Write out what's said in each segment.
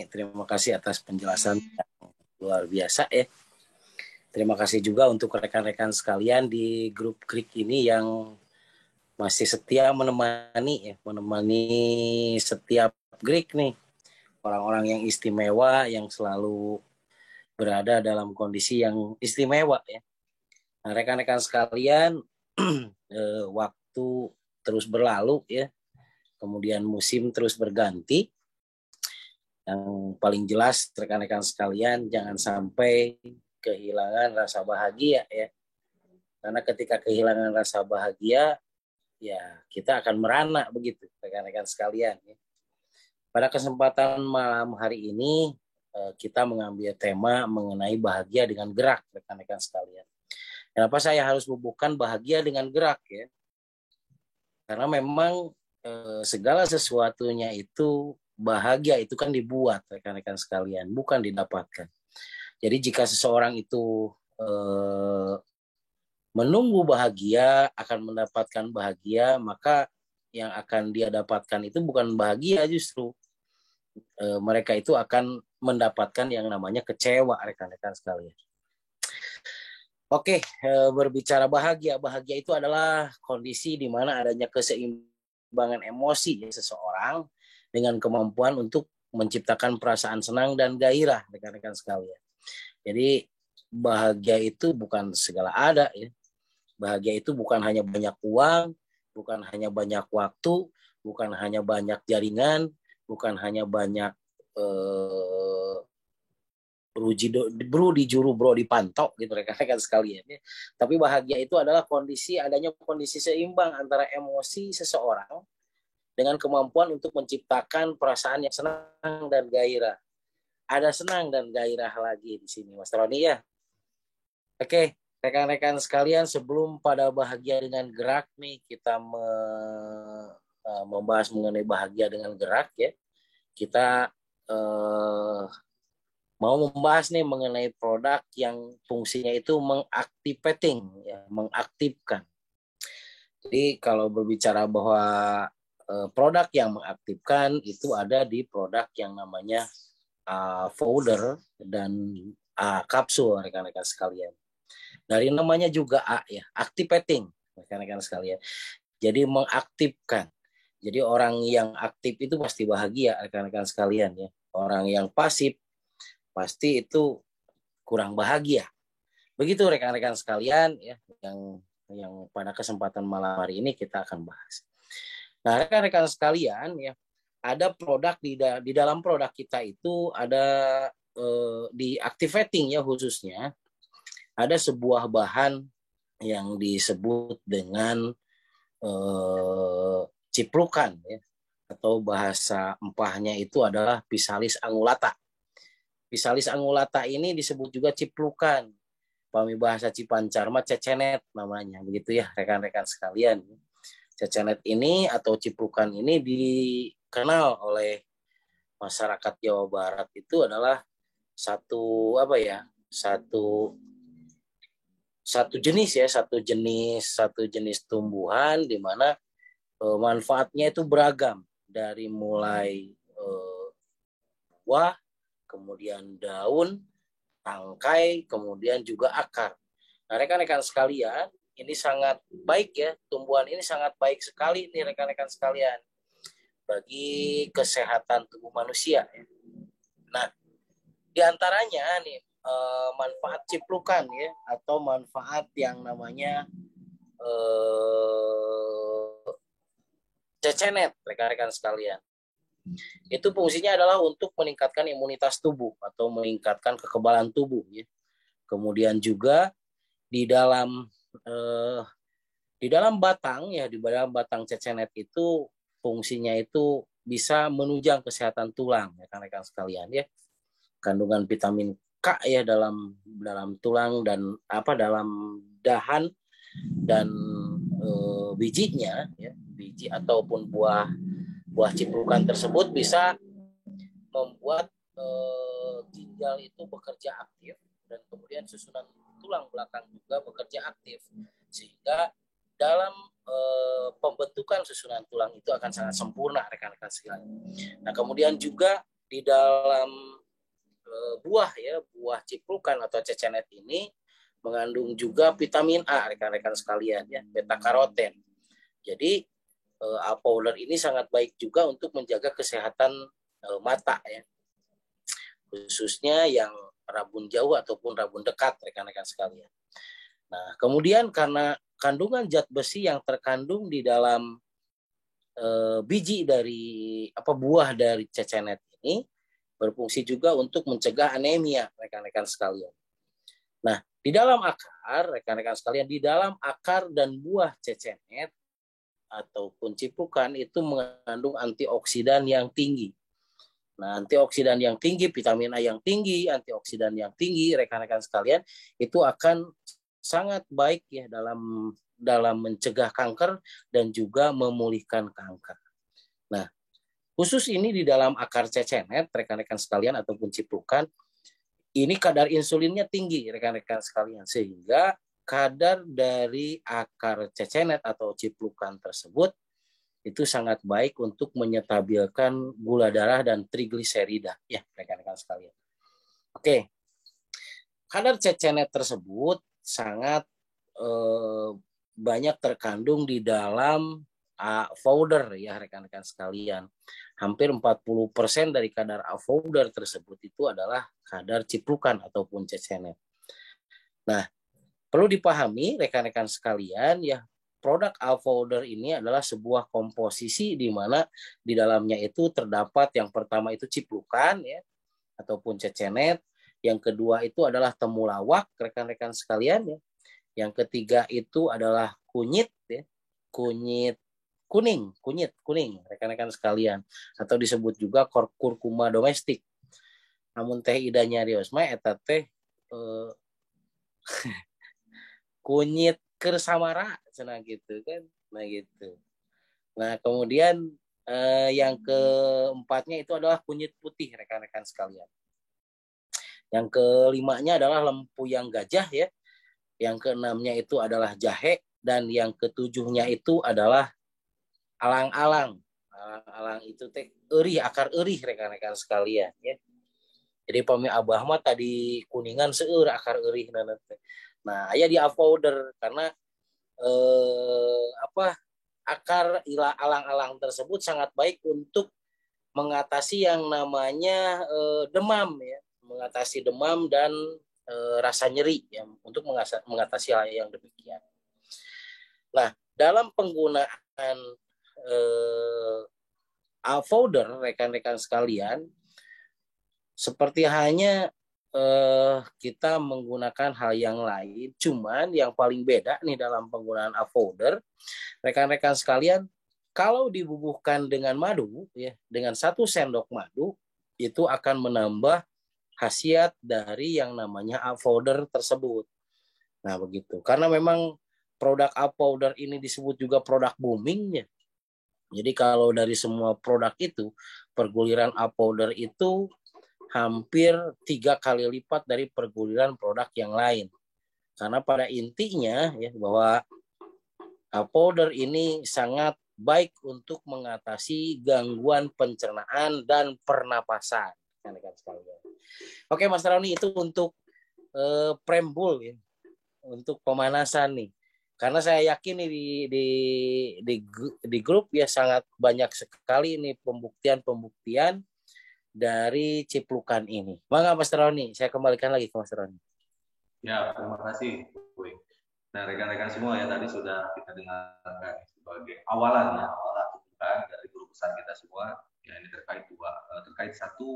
terima kasih atas penjelasan yang luar biasa ya. Terima kasih juga untuk rekan-rekan sekalian di grup Krik ini yang masih setia menemani setiap Krik nih. Orang-orang yang istimewa yang selalu berada dalam kondisi yang istimewa ya. Nah, rekan-rekan sekalian, waktu terus berlalu ya. Kemudian musim terus berganti. Yang paling jelas rekan-rekan sekalian jangan sampai kehilangan rasa bahagia ya. Karena ketika kehilangan rasa bahagia ya kita akan merana begitu rekan-rekan sekalian ya. Pada kesempatan malam hari ini kita mengambil tema mengenai bahagia dengan gerak rekan-rekan sekalian. Kenapa saya harus bubuhkan bahagia dengan gerak ya? Karena memang segala sesuatunya itu bahagia itu kan dibuat rekan-rekan sekalian, bukan didapatkan. Jadi jika seseorang itu menunggu bahagia akan mendapatkan bahagia, maka yang akan dia dapatkan itu bukan bahagia justru. Mereka itu akan mendapatkan yang namanya kecewa rekan-rekan sekalian. Oke, berbicara bahagia. Bahagia itu adalah kondisi di mana adanya keseimbangan emosi seseorang dengan kemampuan untuk menciptakan perasaan senang dan gairah rekan-rekan sekalian. Jadi bahagia itu bukan segala ada ya. Bahagia itu bukan hanya banyak uang, bukan hanya banyak waktu, bukan hanya banyak jaringan, bukan hanya banyak bro di juru bro dipantau gitu rekan-rekan sekalian ya. Tapi bahagia itu adalah adanya kondisi seimbang antara emosi seseorang dengan kemampuan untuk menciptakan perasaan yang senang dan gairah. Ada senang dan gairah lagi di sini Mas Roni ya. Oke, rekan-rekan sekalian, sebelum pada bahagia dengan gerak nih, kita membahas mengenai bahagia dengan gerak ya. Kita mau membahas nih mengenai produk yang fungsinya itu mengaktifkan. Jadi kalau berbicara bahwa produk yang mengaktifkan itu ada di produk yang namanya powder dan kapsul rekan-rekan sekalian. Dari namanya juga A ya, activating rekan-rekan sekalian. Jadi mengaktifkan. Jadi orang yang aktif itu pasti bahagia rekan-rekan sekalian ya. Orang yang pasif pasti itu kurang bahagia. Begitu rekan-rekan sekalian ya yang pada kesempatan malam hari ini kita akan bahas. Nah, rekan-rekan sekalian ya, ada produk di dalam produk kita itu ada di activating ya khususnya ada sebuah bahan yang disebut dengan ciplukan ya, atau bahasa empahnya itu adalah Physalis angulata. Physalis angulata ini disebut juga ciplukan. Pami bahasa Cipancar mah cecenet namanya, begitu ya rekan-rekan sekalian. Cecenet ini atau ciplukan ini dikenal oleh masyarakat Jawa Barat itu adalah satu jenis tumbuhan di mana manfaatnya itu beragam dari mulai buah, kemudian daun, tangkai, kemudian juga akar. Nah, rekan-rekan sekalian, ini sangat baik ya, tumbuhan ini sangat baik sekali nih rekan-rekan sekalian bagi kesehatan tubuh manusia. Nah, diantaranya nih manfaat ciplukan ya, atau manfaat yang namanya cecenet rekan-rekan sekalian. Itu fungsinya adalah untuk meningkatkan imunitas tubuh atau meningkatkan kekebalan tubuh ya. Kemudian juga di dalam batang ya, di dalam batang cecenet itu fungsinya itu bisa menunjang kesehatan tulang ya rekan-rekan sekalian ya. Kandungan vitamin K ya dalam tulang dan dalam dahan dan bijinya ya, biji ataupun buah ciplukan tersebut bisa membuat ginjal itu bekerja aktif dan kemudian susunan tulang belakang juga bekerja aktif, sehingga dalam pembentukan susunan tulang itu akan sangat sempurna rekan-rekan sekalian. Nah, kemudian juga di dalam buah ya, buah ciplukan atau cecenet ini mengandung juga vitamin A, rekan-rekan sekalian ya, beta karoten. Jadi A powder ini sangat baik juga untuk menjaga kesehatan mata ya, khususnya yang rabun jauh ataupun rabun dekat, rekan-rekan sekalian. Nah, kemudian karena kandungan zat besi yang terkandung di dalam biji dari buah dari cecenet ini berfungsi juga untuk mencegah anemia, rekan-rekan sekalian. Nah, di dalam akar, rekan-rekan sekalian, di dalam akar dan buah cecenet ataupun cipukan itu mengandung antioksidan yang tinggi. Nah, antioksidan yang tinggi, vitamin A yang tinggi, antioksidan yang tinggi, rekan-rekan sekalian, itu akan sangat baik ya dalam mencegah kanker dan juga memulihkan kanker. Nah, khusus ini di dalam akar cecenet, rekan-rekan sekalian ataupun cipukan, ini kadar insulinnya tinggi, rekan-rekan sekalian, sehingga kadar dari akar cecenet atau ciplukan tersebut itu sangat baik untuk menyetabilkan gula darah dan trigliserida, ya rekan-rekan sekalian. Oke, kadar cecenet tersebut sangat banyak terkandung di dalam powder ya rekan-rekan sekalian. Hampir 40% dari kadar powder tersebut itu adalah kadar ciplukan ataupun cecenet. Nah, perlu dipahami rekan-rekan sekalian ya, produk powder ini adalah sebuah komposisi di mana di dalamnya itu terdapat yang pertama itu ciplukan ya ataupun cecenet, yang kedua itu adalah temulawak rekan-rekan sekalian ya. Yang ketiga itu adalah kunyit ya. Kunyit kuning rekan-rekan sekalian, atau disebut juga kurkuma domestik. Namun teh idanya riosma eta teh kunyit kersamara cenah gitu kan. Nah gitu. Nah, kemudian yang keempatnya itu adalah kunyit putih rekan-rekan sekalian. Yang kelimanya adalah lempuyang gajah ya. Yang keenamnya itu adalah jahe, dan yang ketujuhnya itu adalah alang-alang. Alang-alang itu teh eurih, akar eurih rekan-rekan sekalian ya. Jadi pami abah mah tadi kuningan seueur akar eurih nana teh. Nah, aya di powder karena akar alang-alang tersebut sangat baik untuk mengatasi yang namanya demam ya, mengatasi demam dan rasa nyeri ya, untuk mengatasi hal yang demikian. Nah, dalam penggunaan powder rekan-rekan sekalian, seperti hanya kita menggunakan hal yang lain, cuman yang paling beda nih dalam penggunaan powder rekan-rekan sekalian, kalau dibubuhkan dengan madu ya, dengan 1 sendok madu itu akan menambah khasiat dari yang namanya powder tersebut. Nah begitu, karena memang produk powder ini disebut juga produk booming ya. Jadi kalau dari semua produk itu, perguliran powder itu hampir 3 kali lipat dari perguliran produk yang lain. Karena pada intinya ya, bahwa powder ini sangat baik untuk mengatasi gangguan pencernaan dan pernapasan. Oke Mas Rauni, itu untuk preambul ya, untuk pemanasan nih. Karena saya yakin nih di grup ya sangat banyak sekali nih pembuktian dari ciplukan ini. Maka Mas Rauni, saya kembalikan lagi ke Mas Rauni. Ya, terima kasih. Nah, rekan-rekan semua ya, tadi sudah kita dengarkan sebagai awalan dari guru besar kita semua. Ya, ini terkait satu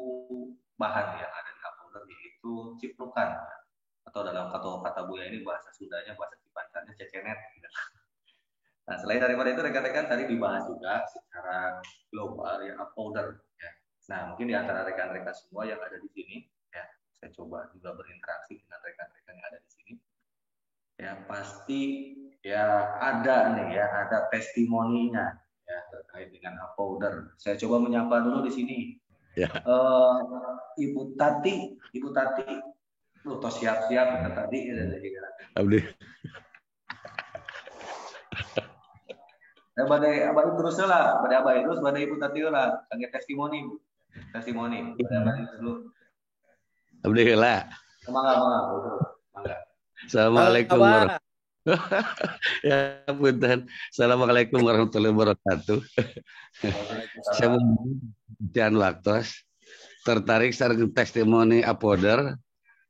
bahan yang ada di powder, yaitu ciplukan, atau dalam kata Buya ini bahasa Sundanya, bahasa Cipancannya cecenet. Nah, selain daripada itu rekan-rekan tadi dibahas juga secara global ya powder ya. Nah, mungkin di antara rekan-rekan semua yang ada di sini ya, saya coba juga berinteraksi dengan rekan-rekan yang ada di sini. Ya, pasti ya ada nih ya, ada testimoninya ya terkait dengan powder. Saya coba menyapa dulu di sini. Ya. Ibu Tati, lu tos siap-siap tadi Abdi. Badai abah terus lah, badai abah terus badai Ibu Tati lah, sebagai testimoni. testimoni. Dulu. Alhamdulillah. Mangga. Assalamualaikum warahmatullahi ya punten. Assalamualaikum warahmatullahi wabarakatuh. Saya mau waktos tertarik sareng testimoni apoder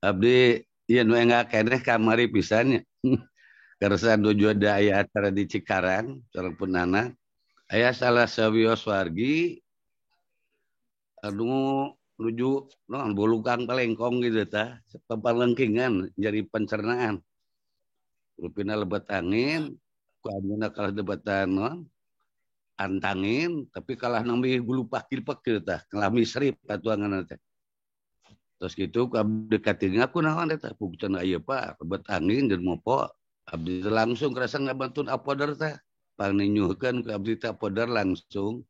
abdi ieu nu enggak keneh kamari pisannya. Karena nuju ada aya acara di Cikarang sareng punana aya salah sawios wargi anu nuju non bulukang palengkong gitu tah pepalengkingan jadi pencernaan rupina lebat angin ku anjeunna kalah debatan non antangin tapi kalah nambi gulu pakil pakil tah kalah misrip atuangan teh terus gitu ku abdi katinga aku naon teh pugceun aya Pak lebat angin jeung mopo abdi langsung kerasa ngabantuan apoder teh paninyuhkeun ku abdi teh apoder langsung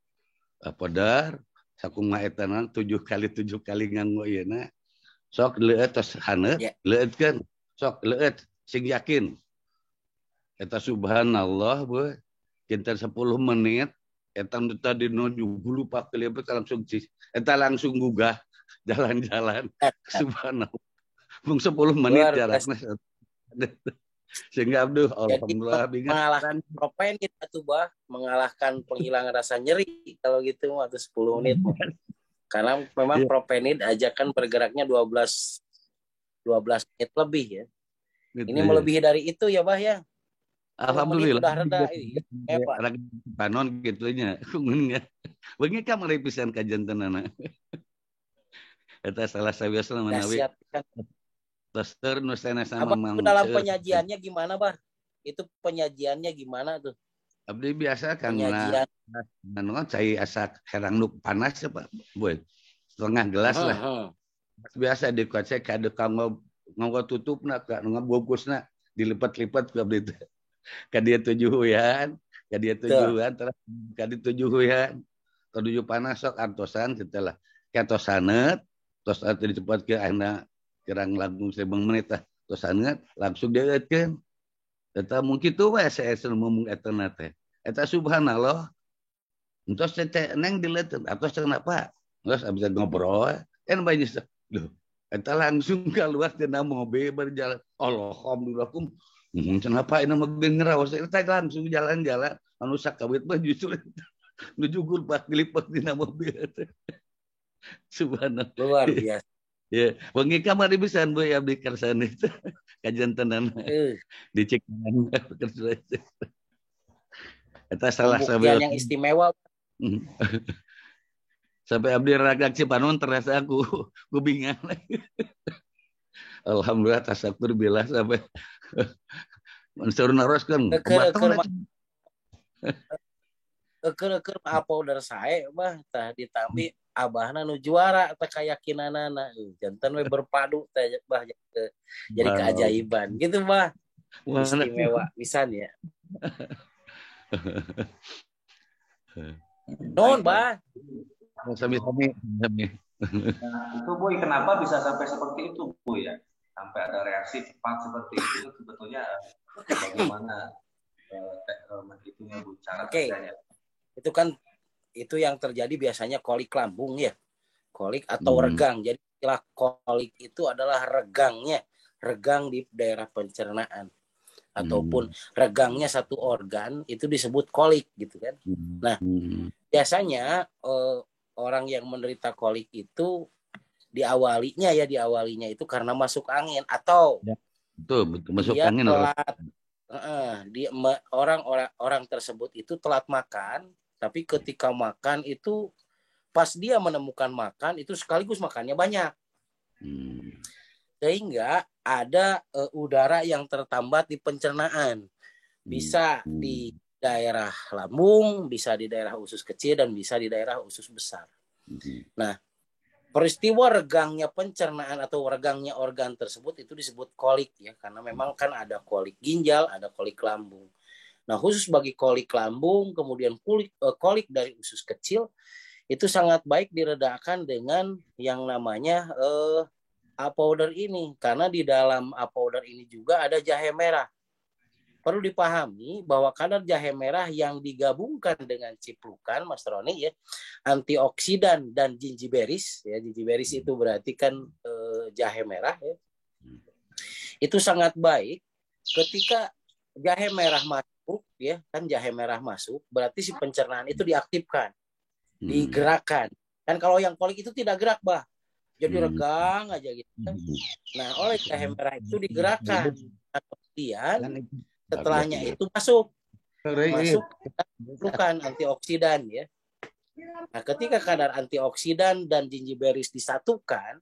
apoder sakumaha eta 7 kali nganggo ieu sok leuet tos haneut leuetkeun sok leuet sing yakin eta subhanallah boy kinten 10 menit eta tadi nuju bulu pakil langsung eta langsung gugah jalan-jalan subhanallah mung 10 menit jarakna sehingga abduh alhamdulillah mengalahkan propenid atuh bah mengalahkan penghilangan rasa nyeri kalau gitu atau 10 menit karena memang propenid aja kan bergeraknya 12 menit lebih ya gitu, ini melebihi dari itu ya bah ya. Alhamdulillah udah reda panon gitunya beungeut ka mari pisan ka jantenana eta salah sawiosna manawi tester nu sana sama mang dalam penyajiannya gimana bah itu penyajiannya gimana tuh abdi biasa kangna anu cai asa herang nu panas ya Pak buat setengah gelas lah biasa dikocek kade kanggo tutupna ka nu ngabungkusna dilipat-lipat ku abdi teh ka dia 7 huyan terus ka dia 7 huyan tujuh panas sok artosan setelah katosaneut tos atuh dicepatkeun akhirna kirang langkung 1 menit tah tos saneut langsung dieukeun eta mung kitu we saya ngomong eta teh eta subhanallah entos teh neng dileuteun atos kenapa geus abis ngobrol banyak duh eta langsung keluar tina mobil berjalan alhamdulillah kum kenapa ini mah ngeraos eta langsung jalan-jalan anu sakawit mah justru nuju gulpak dilipat dina mobil subhanallah luar biasa ya wengi kamari pisan boy abdi kersan itu kajantenan di Cikarang eta salah pembuktian yang istimewa sampai abdi ragak Cipanon terasa aku bingung alhamdulillah tasakur billah sampai mensur naroskeun eker apoder sae mah tah ditambi abahna nu juara teh kayakinanana janten we berpadu teh bah jadi keajaiban gitu bah istimewa pisan ya non bah sami-sami itu Boy kenapa bisa sampai seperti itu Boy ya sampai ada reaksi cepat seperti itu sebetulnya bagaimana menghitungnya Bu cara kerjanya itu kan itu yang terjadi biasanya kolik lambung ya kolik atau regang jadi istilah kolik itu adalah regang di daerah pencernaan ataupun regangnya satu organ itu disebut kolik gitu kan nah biasanya orang yang menderita kolik itu diawalinya itu karena masuk angin atau betul masuk angin orang tersebut itu telat makan tapi ketika makan itu pas dia menemukan makan itu sekaligus makannya banyak sehingga ada udara yang tertambat di pencernaan bisa di daerah lambung, bisa di daerah usus kecil dan bisa di daerah usus besar. Nah, peristiwa regangnya pencernaan atau regangnya organ tersebut itu disebut kolik ya, karena memang kan ada kolik ginjal, ada kolik lambung. Nah, khusus bagi kolik lambung, kemudian kolik dari usus kecil itu sangat baik diredakan dengan yang namanya apowder ini, karena di dalam apowder ini juga ada jahe merah. perlu dipahami bahwa kadar jahe merah yang digabungkan dengan ciplukan, Mas Roni ya, antioksidan dan gingiberis ya, gingiberis itu berarti kan jahe merah ya, itu sangat baik ketika jahe merah masuk ya, kan jahe merah masuk berarti si pencernaan itu diaktifkan, digerakkan. Kan kalau yang kolik itu tidak gerak, Bah. Jadi regang aja gitu. Nah, oleh jahe merah itu digerakkan. Nah, kemudian setelahnya itu masuk bukan antioksidan ya. Nah, ketika kadar antioksidan dan gingiberis disatukan,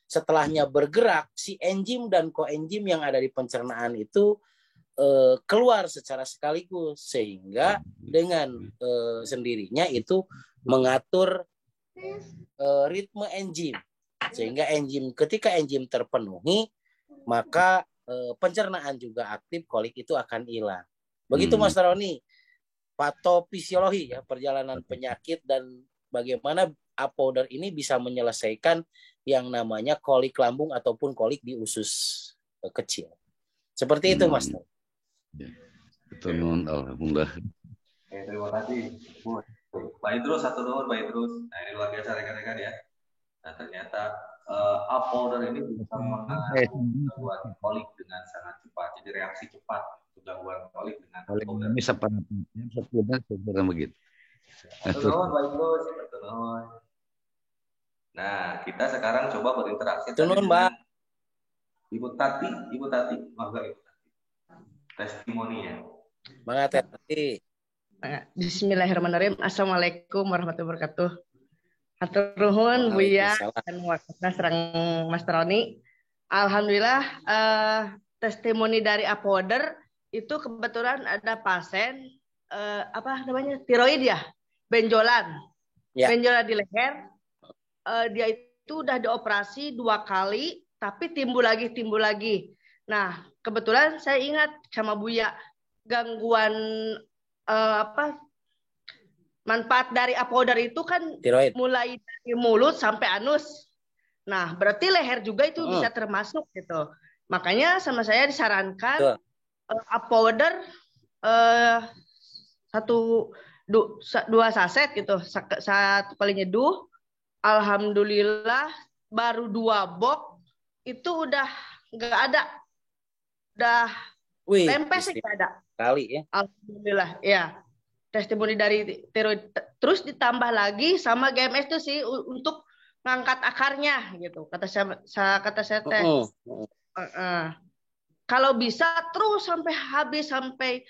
setelahnya bergerak, si enzim dan koenzim yang ada di pencernaan itu keluar secara sekaligus, sehingga dengan sendirinya itu mengatur ritme enzim, sehingga ketika enzim terpenuhi, maka pencernaan juga aktif, kolik itu akan hilang. Begitu Mas Roni, patofisiologi ya, perjalanan penyakit dan bagaimana ApoDer ini bisa menyelesaikan yang namanya kolik lambung ataupun kolik di usus kecil. Seperti itu Mas. Betul, alhamdulillah. Terima kasih. Baik terus, satu nomor baik terus. Nah, ini luar biasa rekan-rekan ya. Nah, ternyata ApoDer ini bisa menangani gangguan kolik dengan sangat cepat. Jadi reaksi cepat untuk gangguan kolik dengan ApoDer. Ini seperti begitu. Satu nomor baik terus, satu nomor. Nah, kita sekarang coba berinteraksi dengan Ibu Tati, maaf Ibu Tati. Testimoni ya. Semangat Tati. Bismillahirrahmanirrahim. Assalamualaikum warahmatullahi wabarakatuh. Hatur nuhun Buya dan wakilnya serang Mas Roni. Alhamdulillah testimoni dari ApoDer itu kebetulan ada pasien tiroid ya, benjolan. Ya. Benjolan di leher. Dia itu udah dioperasi 2 kali tapi timbul lagi. Nah, kebetulan saya ingat sama Buya gangguan manfaat dari ApoDer itu kan tiroid. Mulai dari mulut sampai anus. Nah, berarti leher juga itu bisa termasuk gitu. Makanya sama saya disarankan ApoDer 2 saset gitu, 1 kali nyeduh. Alhamdulillah baru 2 box itu udah nggak ada, udah lempes sih nggak ada. Kali ya. Alhamdulillah ya. Testimoni dari tiroid, terus ditambah lagi sama GMS itu sih untuk ngangkat akarnya gitu. Kata saya teh. Kalau bisa terus sampai habis, sampai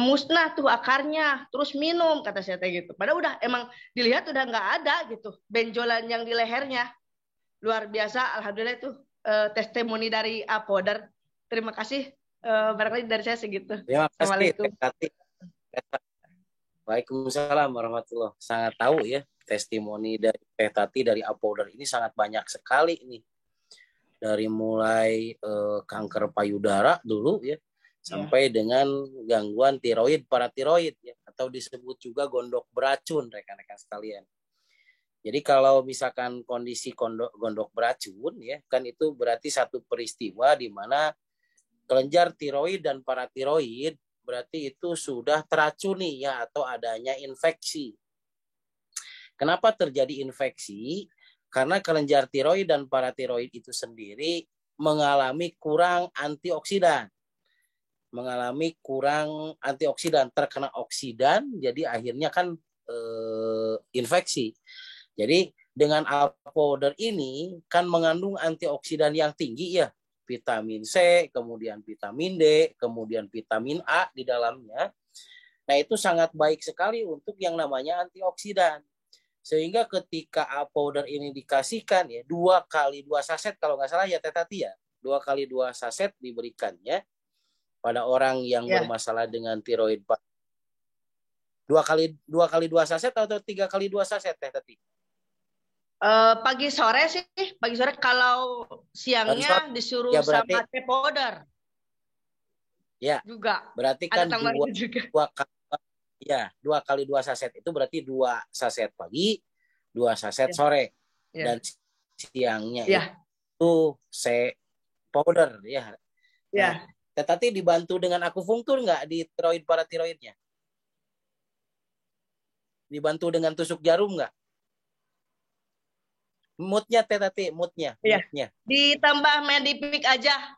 musnah tuh akarnya, terus minum kata saya teh gitu. Padahal udah emang dilihat udah nggak ada gitu benjolan yang di lehernya. Luar biasa, alhamdulillah itu testimoni dari ApoDer. Terima kasih, barangkali dari saya segitu. Assalamualaikum. Waalaikumsalam warahmatullahi. Sangat tahu ya testimoni dari Teh Tati dari ApoDer ini sangat banyak sekali ini. Dari mulai kanker payudara dulu ya, sampai dengan gangguan tiroid, paratiroid ya, atau disebut juga gondok beracun rekan-rekan sekalian. Jadi kalau misalkan kondisi gondok beracun ya, kan itu berarti satu peristiwa di mana kelenjar tiroid dan paratiroid berarti itu sudah teracuni ya, atau adanya infeksi. Kenapa terjadi infeksi? Karena kelenjar tiroid dan paratiroid itu sendiri mengalami kurang antioksidan. Terkena oksidan, jadi akhirnya kan infeksi. Jadi dengan ApoDer ini kan mengandung antioksidan yang tinggi ya, vitamin C, kemudian vitamin D, kemudian vitamin A di dalamnya. Nah, itu sangat baik sekali untuk yang namanya antioksidan. Sehingga ketika ApoDer ini dikasihkan ya 2 kali 2 saset kalau nggak salah ya Teh Tati ya, 2 kali 2 saset diberikannya pada orang yang bermasalah dengan tiroid. 2 kali 2 saset atau 3 kali 2 saset Teh Tati? Pagi sore sih, pagi sore. Kalau siangnya disuruh ya, berarti, sama ApoDer. Ya. Juga. Berarti kan 2 kali 2 saset itu berarti 2 saset pagi, 2 saset sore. Dan siangnya itu ApoDer ya. Ya. Tetapi dibantu dengan akupunktur nggak di tiroid paratiroidnya? Dibantu dengan tusuk jarum nggak? Moodnya Tetapi moodnya. Ditambah Medipik aja.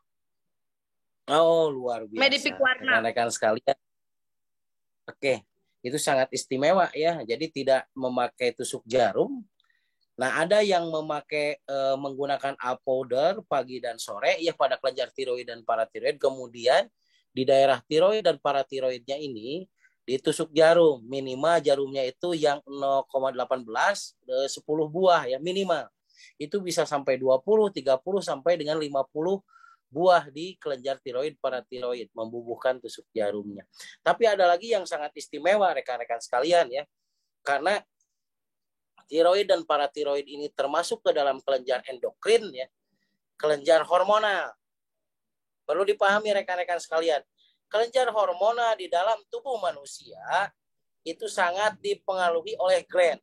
Oh, luar biasa. Medipik warna. Rekan-rekan sekalian. Oke, itu sangat istimewa ya. Jadi tidak memakai tusuk jarum. Nah, ada yang memakai menggunakan powder pagi dan sore ya pada kelenjar tiroid dan paratiroid. Kemudian di daerah tiroid dan paratiroidnya ini ditusuk jarum. Minimal jarumnya itu yang 0,18 10 buah ya minimal. Itu bisa sampai 20, 30 sampai dengan 50 buah di kelenjar tiroid paratiroid membubuhkan tusuk jarumnya. Tapi ada lagi yang sangat istimewa rekan-rekan sekalian ya. Karena tiroid dan paratiroid ini termasuk ke dalam kelenjar endokrin ya. Kelenjar hormonal. Perlu dipahami rekan-rekan sekalian. Kelenjar hormonal di dalam tubuh manusia itu sangat dipengaruhi oleh gland.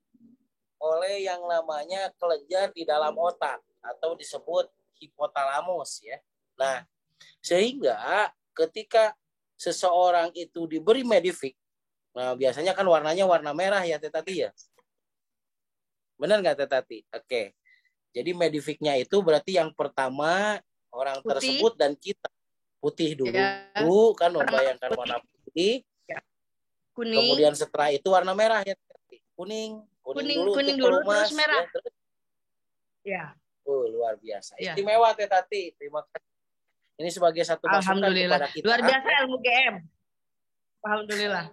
Oleh yang namanya kelenjar di dalam otak atau disebut hipotalamus ya. Nah, sehingga ketika seseorang itu diberi Medifix, nah biasanya kan warnanya warna merah ya Teti ya. Benar nggak Teti? Oke. Jadi Medifix-nya itu berarti yang pertama orang putih tersebut dan kita putih dulu ya. Kan membayangkan warna putih. Ya. Kuning. Kemudian setelah itu warna merah ya Teti. Kuning dulu terus merah. Ya, terus. Ya. Luar biasa. Ya. Istimewa Teti. Terima kasih. Ini sebagai satu masukan kepada kita. Luar biasa ilmu GM. Alhamdulillah.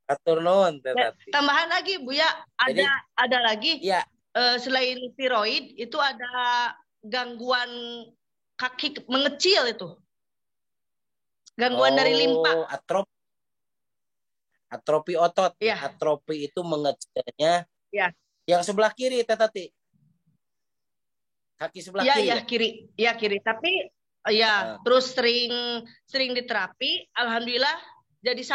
Atur nuhun Teti. Tambahan lagi Bu ya, ada lagi. Ya. Selain tiroid itu ada gangguan kaki mengecil itu. Gangguan dari limpa. Atrofi otot. Ya. Atrofi itu mengecilnya. Ya. Yang sebelah kiri Teti. Kaki sebelah kiri. Iya kiri. Iya kiri. Tapi ya, terus sering diterapi, alhamdulillah jadi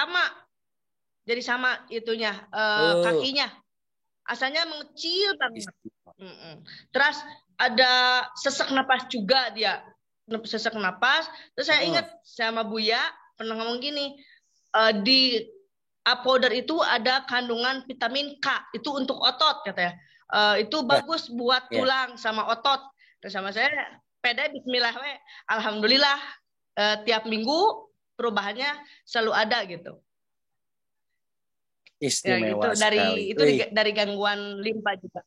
sama itunya kakinya, asalnya mengecil banget. Terus ada sesak napas juga dia, sesak napas. Terus saya ingat sama Buya pernah ngomong gini, di powder itu ada kandungan vitamin K, itu untuk otot katanya, itu bagus buat tulang sama otot. Terus sama saya pede bismillah alhamdulillah tiap minggu perubahannya selalu ada gitu. Istimewa ya, gitu. Dari gangguan limpa juga.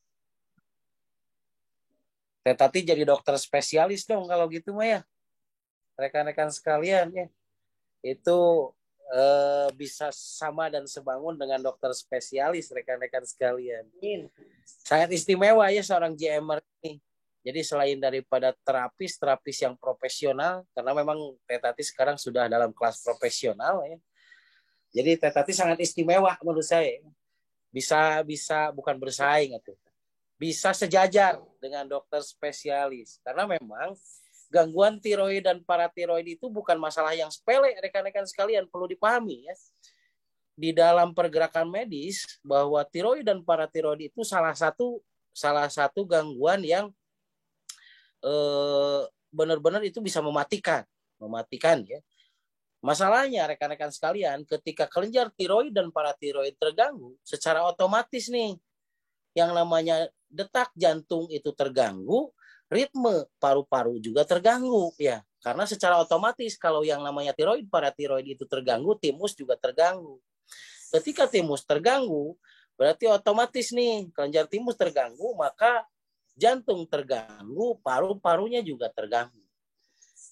Teti jadi dokter spesialis dong kalau gitu Maya. Rekan-rekan sekalian ya. Itu bisa sama dan sebangun dengan dokter spesialis rekan-rekan sekalian. Sangat istimewa ya seorang GMer ini. Jadi selain daripada terapis yang profesional, karena memang Teti sekarang sudah dalam kelas profesional ya. Jadi Teti sangat istimewa menurut saya. Bisa bukan bersaing atau bisa sejajar dengan dokter spesialis. Karena memang gangguan tiroid dan paratiroid itu bukan masalah yang sepele rekan-rekan sekalian, perlu dipahami ya. Di dalam pergerakan medis bahwa tiroid dan paratiroid itu salah satu gangguan yang benar-benar itu bisa mematikan ya. Masalahnya rekan-rekan sekalian, ketika kelenjar tiroid dan paratiroid terganggu, secara otomatis nih yang namanya detak jantung itu terganggu, ritme paru-paru juga terganggu ya. Karena secara otomatis kalau yang namanya tiroid paratiroid itu terganggu, timus juga terganggu. Ketika timus terganggu, berarti otomatis nih kelenjar timus terganggu, maka jantung terganggu, paru-parunya juga terganggu.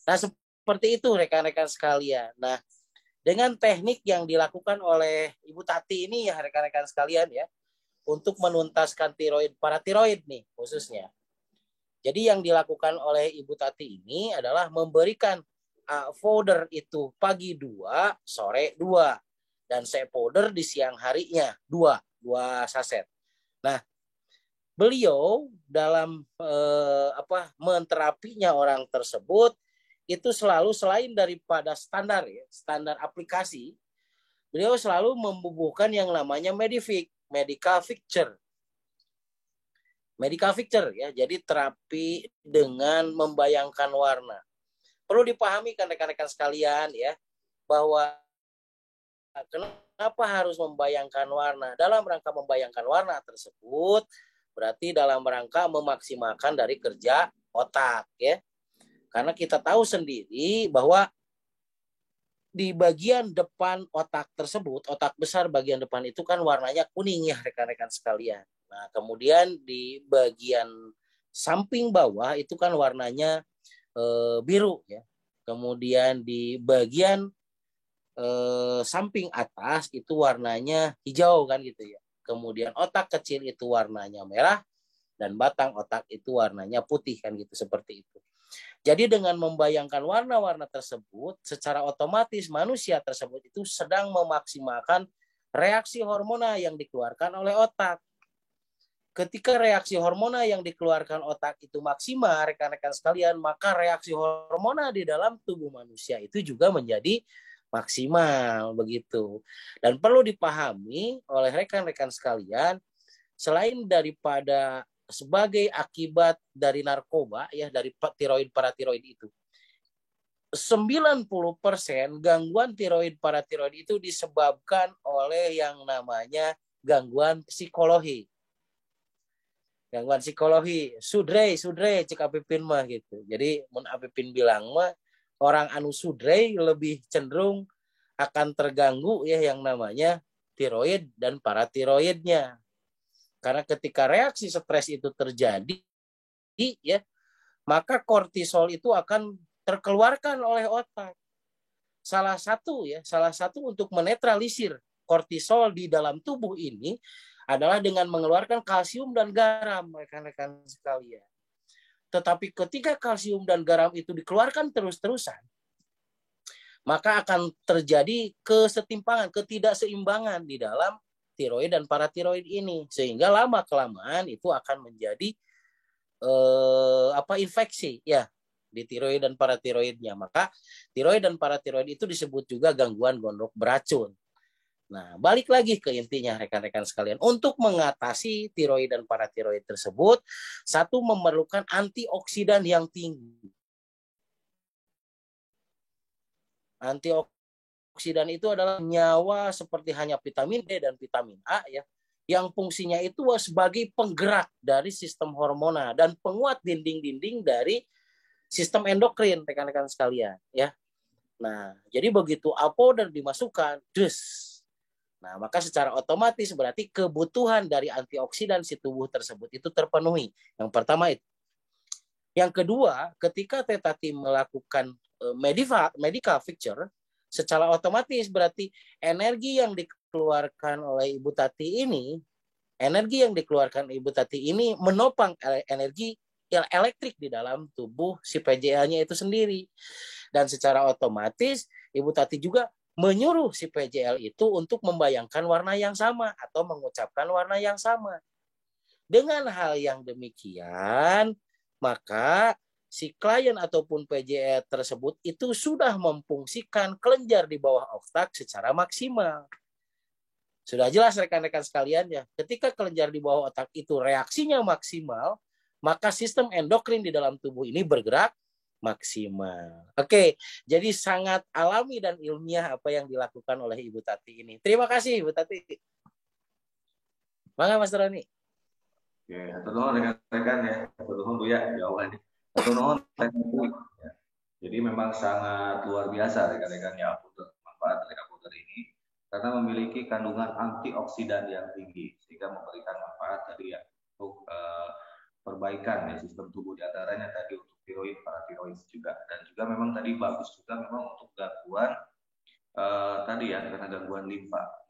Nah, seperti itu rekan-rekan sekalian. Nah, dengan teknik yang dilakukan oleh Ibu Tati ini ya rekan-rekan sekalian ya, untuk menuntaskan tiroid paratiroid nih khususnya. Jadi yang dilakukan oleh Ibu Tati ini adalah memberikan powder itu pagi 2, sore 2, dan powder di siang harinya 2 saset. Nah, beliau dalam menterapinya orang tersebut itu selalu selain daripada standar aplikasi, beliau selalu membubuhkan yang namanya Medifix, medical picture ya. Jadi terapi dengan membayangkan warna. perlu dipahami kan rekan-rekan sekalian ya, bahwa kenapa harus membayangkan warna. Dalam rangka membayangkan warna tersebut berarti dalam rangka memaksimalkan dari kerja otak ya. Karena kita tahu sendiri bahwa di bagian depan otak tersebut, otak besar bagian depan itu kan warnanya kuning ya rekan-rekan sekalian. Nah, kemudian di bagian samping bawah itu kan warnanya biru ya. Kemudian di bagian samping atas itu warnanya hijau kan gitu ya. Kemudian otak kecil itu warnanya merah dan batang otak itu warnanya putih kan gitu, seperti itu. Jadi dengan membayangkan warna-warna tersebut, secara otomatis manusia tersebut itu sedang memaksimalkan reaksi hormona yang dikeluarkan oleh otak. Ketika reaksi hormona yang dikeluarkan otak itu maksimal, rekan-rekan sekalian, maka reaksi hormona di dalam tubuh manusia itu juga menjadi maksimal begitu. Dan perlu dipahami oleh rekan-rekan sekalian, selain daripada sebagai akibat dari narkoba ya, dari tiroid paratiroid itu, 90% gangguan tiroid paratiroid itu disebabkan oleh yang namanya gangguan psikologi. Gangguan psikologi, sudrei cek Apipin mah gitu. Jadi mun Apipin bilang mah orang anu sudrei lebih cenderung akan terganggu ya yang namanya tiroid dan paratiroidnya. Karena ketika reaksi stres itu terjadi ya, maka kortisol itu akan terkeluarkan oleh otak. Salah satu untuk menetralisir kortisol di dalam tubuh ini adalah dengan mengeluarkan kalsium dan garam, rekan-rekan sekalian. Tetapi ketika kalsium dan garam itu dikeluarkan terus-terusan, maka akan terjadi kesetimpangan, ketidakseimbangan di dalam tiroid dan paratiroid ini, sehingga lama-kelamaan itu akan menjadi infeksi ya di tiroid dan paratiroidnya. Maka tiroid dan paratiroid itu disebut juga gangguan gondok beracun. Nah, balik lagi ke intinya rekan-rekan sekalian. Untuk mengatasi tiroid dan paratiroid tersebut, satu memerlukan antioksidan yang tinggi. Antioksidan itu adalah nyawa seperti hanya vitamin D dan vitamin A ya, yang fungsinya itu sebagai penggerak dari sistem hormonal dan penguat dinding-dinding dari sistem endokrin rekan-rekan sekalian ya. Nah, jadi begitu powder dimasukkan, nah, maka secara otomatis berarti kebutuhan dari antioksidan si tubuh tersebut itu terpenuhi. Yang pertama itu. Yang kedua, ketika Tetati melakukan medical picture, secara otomatis berarti energi yang dikeluarkan oleh Ibu Tati ini menopang energi elektrik di dalam tubuh si PJL-nya itu sendiri. Dan secara otomatis Ibu Tati juga menyuruh si PJL itu untuk membayangkan warna yang sama atau mengucapkan warna yang sama. Dengan hal yang demikian, maka si klien ataupun PJL tersebut itu sudah memfungsikan kelenjar di bawah otak secara maksimal. Sudah jelas rekan-rekan sekalian ya, ketika kelenjar di bawah otak itu reaksinya maksimal, maka sistem endokrin di dalam tubuh ini bergerak maksimal. Oke, jadi sangat alami dan ilmiah apa yang dilakukan oleh Ibu Tati ini. Terima kasih Ibu Tati. Mangga Mas Roni. Oke, atur nuhun rekan-rekan ya, atur nuhun Bu ya jawabannya. Atur nuhun. Jadi memang sangat luar biasa rekan-rekan ya manfaat dari powder ini karena memiliki kandungan antioksidan yang tinggi sehingga memberikan manfaat tadi ya untuk perbaikan ya sistem tubuh, diantaranya tadi untuk tiroid, paratiroid juga, dan juga memang tadi bagus juga memang untuk gangguan tadi ya karena gangguan limfa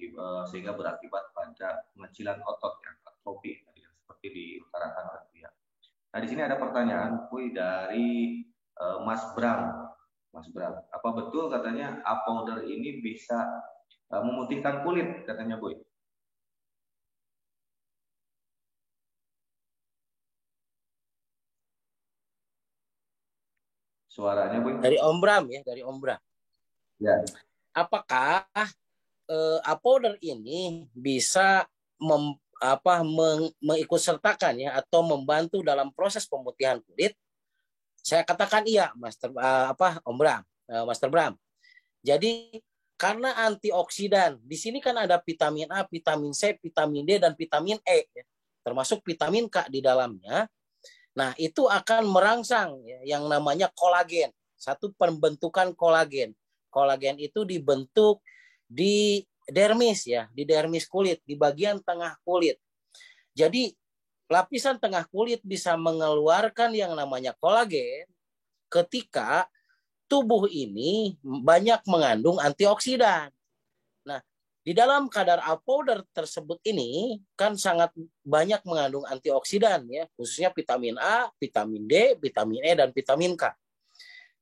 sehingga berakibat pada pengecilan otot yang atrofi tadi yang seperti diutarakan oleh pihak. Nah di sini ada pertanyaan dari Mas Bram. Mas Bram, apa betul katanya powder ini bisa memutihkan kulit katanya Bu? Suaranya Bu? Dari Om Bram ya, dari Om Bram. Ya. Apakah powder ini bisa mengikut sertakan ya atau membantu dalam proses pemutihan kulit? Saya katakan iya, Om Bram, Master Bram. Jadi karena antioksidan, di sini kan ada vitamin A, vitamin C, vitamin D, dan vitamin E, ya, termasuk vitamin K di dalamnya. Nah, itu akan merangsang ya, yang namanya kolagen. Satu pembentukan kolagen. Kolagen itu dibentuk di dermis ya, di dermis kulit, di bagian tengah kulit. Jadi lapisan tengah kulit bisa mengeluarkan yang namanya kolagen ketika tubuh ini banyak mengandung antioksidan. Nah, di dalam kadar powder tersebut ini kan sangat banyak mengandung antioksidan ya, khususnya vitamin A, vitamin D, vitamin E, dan vitamin K.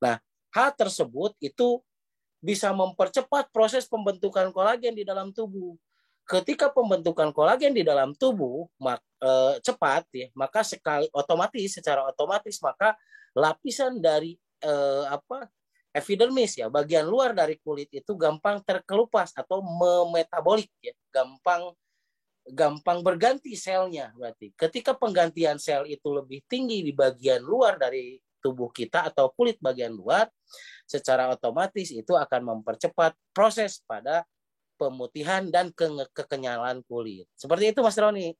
Nah, hal tersebut itu bisa mempercepat proses pembentukan kolagen di dalam tubuh. Ketika pembentukan kolagen di dalam tubuh cepat ya, maka secara otomatis maka lapisan dari epidermis ya, bagian luar dari kulit itu gampang terkelupas atau memetabolik ya, gampang berganti selnya. Berarti ketika penggantian sel itu lebih tinggi di bagian luar dari tubuh kita atau kulit bagian luar, secara otomatis itu akan mempercepat proses pada pemutihan dan kekenyalan kulit. Seperti itu, Mas Roni.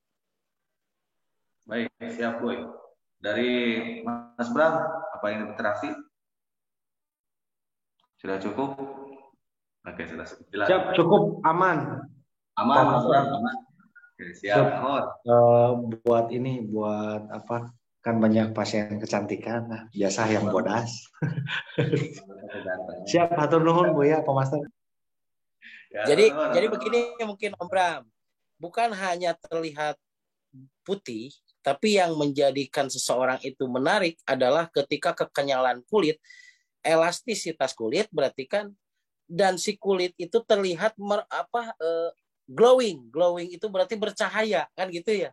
Baik, siap, Boy. Dari Mas Bram, apa yang berinteraksi? Sudah cukup? Oke, sudah cukup. Jelas. Siap, cukup, aman. Aman, Mas Bram, aman. Oke, siap. Buat apa? Kan banyak pasien kecantikan, nah, biasa yang bodas. Siap, hatur nuhun, Bu ya, Pak Master. Ya, jadi begini mungkin Om Bram, bukan hanya terlihat putih, tapi yang menjadikan seseorang itu menarik adalah ketika kekenyalan kulit, elastisitas kulit berarti kan, dan si kulit itu terlihat glowing itu berarti bercahaya kan gitu ya.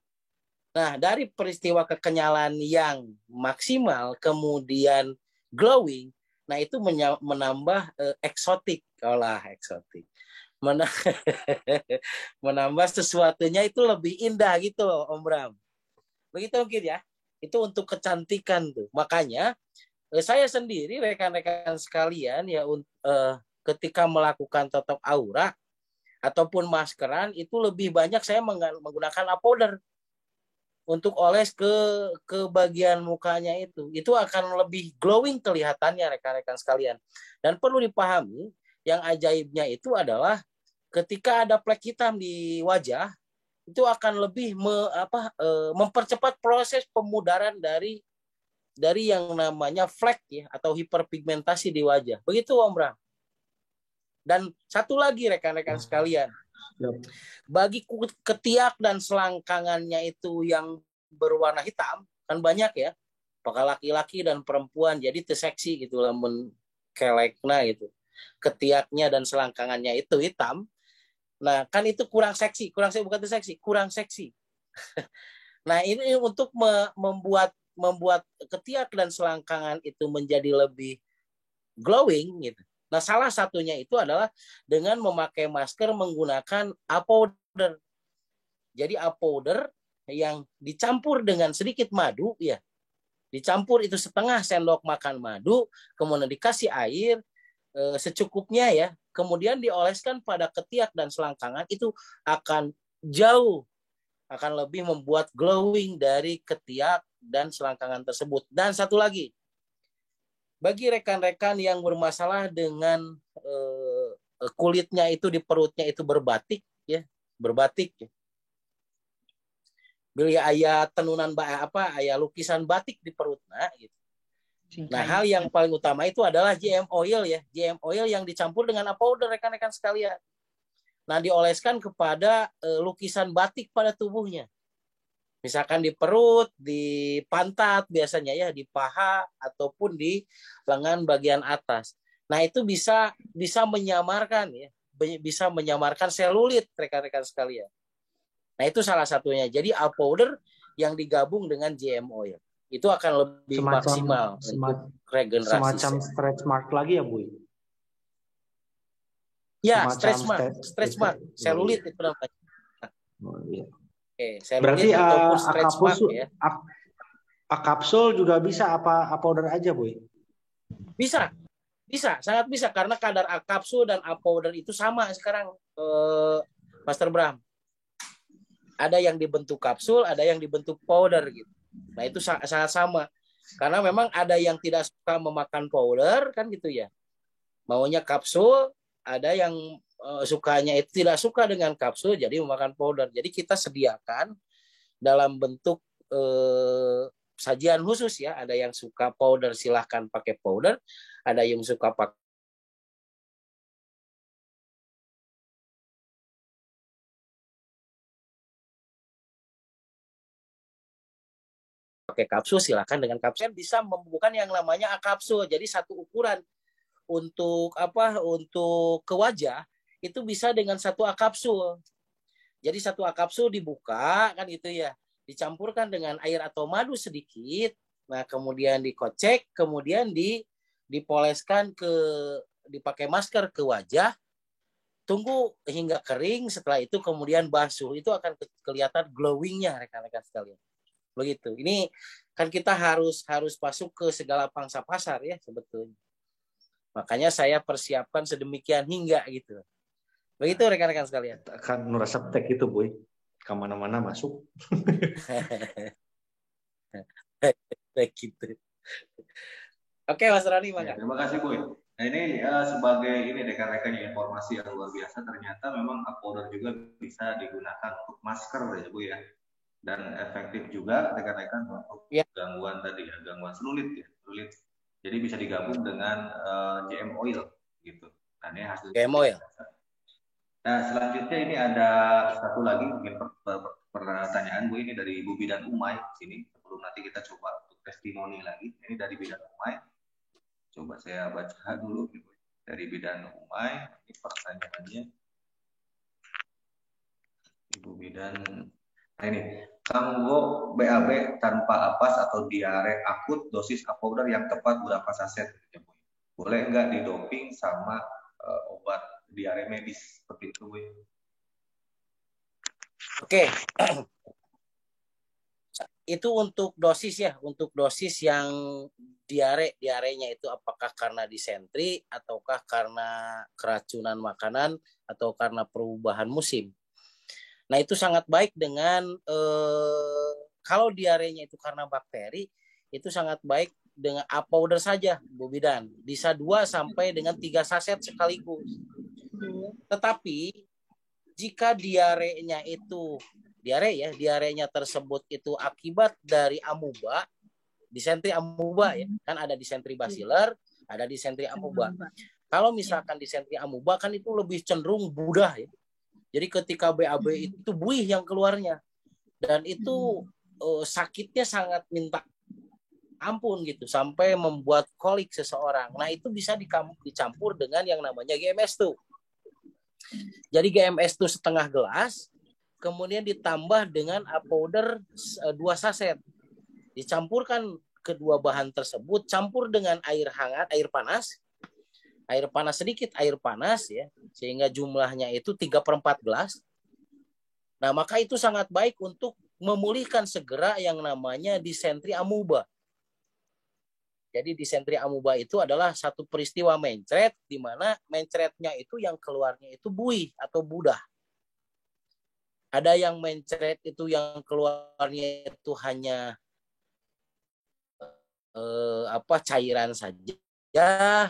Nah, dari peristiwa kekenyalan yang maksimal kemudian glowing, nah itu menambah eksotik. Menambah sesuatunya itu lebih indah gitu loh, Om Bram. Begitu mungkin ya. Itu untuk kecantikan tuh. Makanya saya sendiri, rekan-rekan sekalian ya, ketika melakukan totok aura ataupun maskeran itu lebih banyak saya menggunakan powder untuk oles ke bagian mukanya itu akan lebih glowing kelihatannya, rekan-rekan sekalian. Dan perlu dipahami, yang ajaibnya itu adalah ketika ada plek hitam di wajah, itu akan lebih mempercepat proses pemudaran dari yang namanya flek ya, atau hiperpigmentasi di wajah. Begitu, Om Bram. Dan satu lagi, rekan-rekan sekalian, bagi ketiak dan selangkangannya itu yang berwarna hitam, kan banyak ya, apakah laki-laki dan perempuan, jadi terseksi gitu, lamun kelekna gitu, ketiaknya dan selangkangannya itu hitam. Nah, kan itu kurang seksi. Nah, ini untuk membuat ketiak dan selangkangan itu menjadi lebih glowing gitu. Nah, salah satunya itu adalah dengan memakai masker menggunakan powder. Jadi powder yang dicampur dengan sedikit madu ya. Dicampur itu setengah sendok makan madu, kemudian dikasih air secukupnya ya. Kemudian dioleskan pada ketiak dan selangkangan, itu akan lebih membuat glowing dari ketiak dan selangkangan tersebut. Dan satu lagi, bagi rekan-rekan yang bermasalah dengan kulitnya itu di perutnya itu berbatik ya. Bila ayah tenunan ayah lukisan batik di perutnya gitu. Nah, hal yang paling utama itu adalah GM oil ya. GM oil yang dicampur dengan powder, rekan-rekan sekalian. Nah, dioleskan kepada lukisan batik pada tubuhnya. Misalkan di perut, di pantat biasanya ya, di paha ataupun di lengan bagian atas. Nah, itu bisa menyamarkan ya, bisa menyamarkan selulit, rekan-rekan sekalian. Nah, itu salah satunya. Jadi powder yang digabung dengan GM oil itu akan lebih maksimal untuk regenerasi. Semacam stretch mark lagi ya, Bu? Ya, stretch mark, selulit itu namanya. Oh, iya. Selulit berarti ataupun stretch mark ya. Kapsul juga bisa apa powder aja, Boy? Bisa, sangat bisa karena kadar A kapsul dan A powder itu sama sekarang, Master Bram. Ada yang dibentuk kapsul, ada yang dibentuk powder gitu. Nah itu sangat sama. Karena memang ada yang tidak suka memakan powder kan gitu ya. Maunya kapsul, ada yang sukanya itu tidak suka dengan kapsul jadi memakan powder. Jadi kita sediakan dalam bentuk sajian khusus ya. Ada yang suka powder silahkan pakai powder, ada yang suka pakai kapsul silahkan dengan kapsul. Bisa membubuhkan yang namanya kapsul. Jadi satu ukuran untuk untuk ke wajah itu bisa dengan satu kapsul. Jadi satu kapsul dibuka kan gitu ya, dicampurkan dengan air atau madu sedikit. Nah kemudian dikocek, kemudian dipoleskan dipakai masker ke wajah. Tunggu hingga kering, setelah itu kemudian basuh, itu akan kelihatan glowingnya rekan-rekan sekalian. Begitu. Ini kan kita harus masuk ke segala pangsa pasar ya sebetulnya. Makanya saya persiapkan sedemikian hingga gitu. Begitu rekan-rekan sekalian. Kan resep tek itu, Boy. Kemana-mana masuk. Begitu. Oke, Mas Rani, ya, terima kasih, Boy. Nah ini sebagai ini rekan-rekan informasi yang luar biasa, ternyata memang powder juga bisa digunakan untuk masker ya, Bu ya. Dan efektif juga rekan-rekan untuk gangguan tadi ya, gangguan selulit. Jadi bisa digabung dengan JM oil gitu. Nah ini hasil JM oil. Nah selanjutnya ini ada satu lagi mungkin pertanyaan Bu, ini dari Bu Bidan Umay sini. Sebelum nanti kita coba untuk testimoni lagi. Ini dari Bidan Umay. Coba saya baca dulu dari Bidan Umay. Ini pertanyaannya. Ibu Bidan. Nah ini, kanggo BAB tanpa apas atau diare akut, dosis powder yang tepat berapa saset? Boleh nggak didoping sama obat diare medis seperti itu, Bu? Oke. Itu untuk dosis ya, untuk dosis yang diarenya itu apakah karena disentri ataukah karena keracunan makanan atau karena perubahan musim. Nah itu sangat baik dengan kalau diarenya itu karena bakteri, itu sangat baik dengan powder saja, Bu Bidan. Bisa 2 sampai dengan 3 saset sekaligus. Tetapi jika diarenya tersebut itu akibat dari amuba, disentri amuba ya, kan ada disentri baciller, ada disentri amuba. Kalau misalkan disentri amuba kan itu lebih cenderung budah ya. Jadi ketika BAB itu buih yang keluarnya. Dan itu sakitnya sangat minta ampun gitu. Sampai membuat kolik seseorang. Nah itu bisa dicampur dengan yang namanya GMS2. Jadi GMS2 setengah gelas. Kemudian ditambah dengan powder 2 saset. Dicampurkan kedua bahan tersebut. Campur dengan air hangat, air panas sedikit air panas ya, sehingga jumlahnya itu 3/4 gelas. Nah maka itu sangat baik untuk memulihkan segera yang namanya disentri amuba. Jadi disentri amuba itu adalah satu peristiwa mencret, di mana mencretnya itu yang keluarnya itu buih atau budah. Ada yang mencret itu yang keluarnya itu hanya cairan saja ya.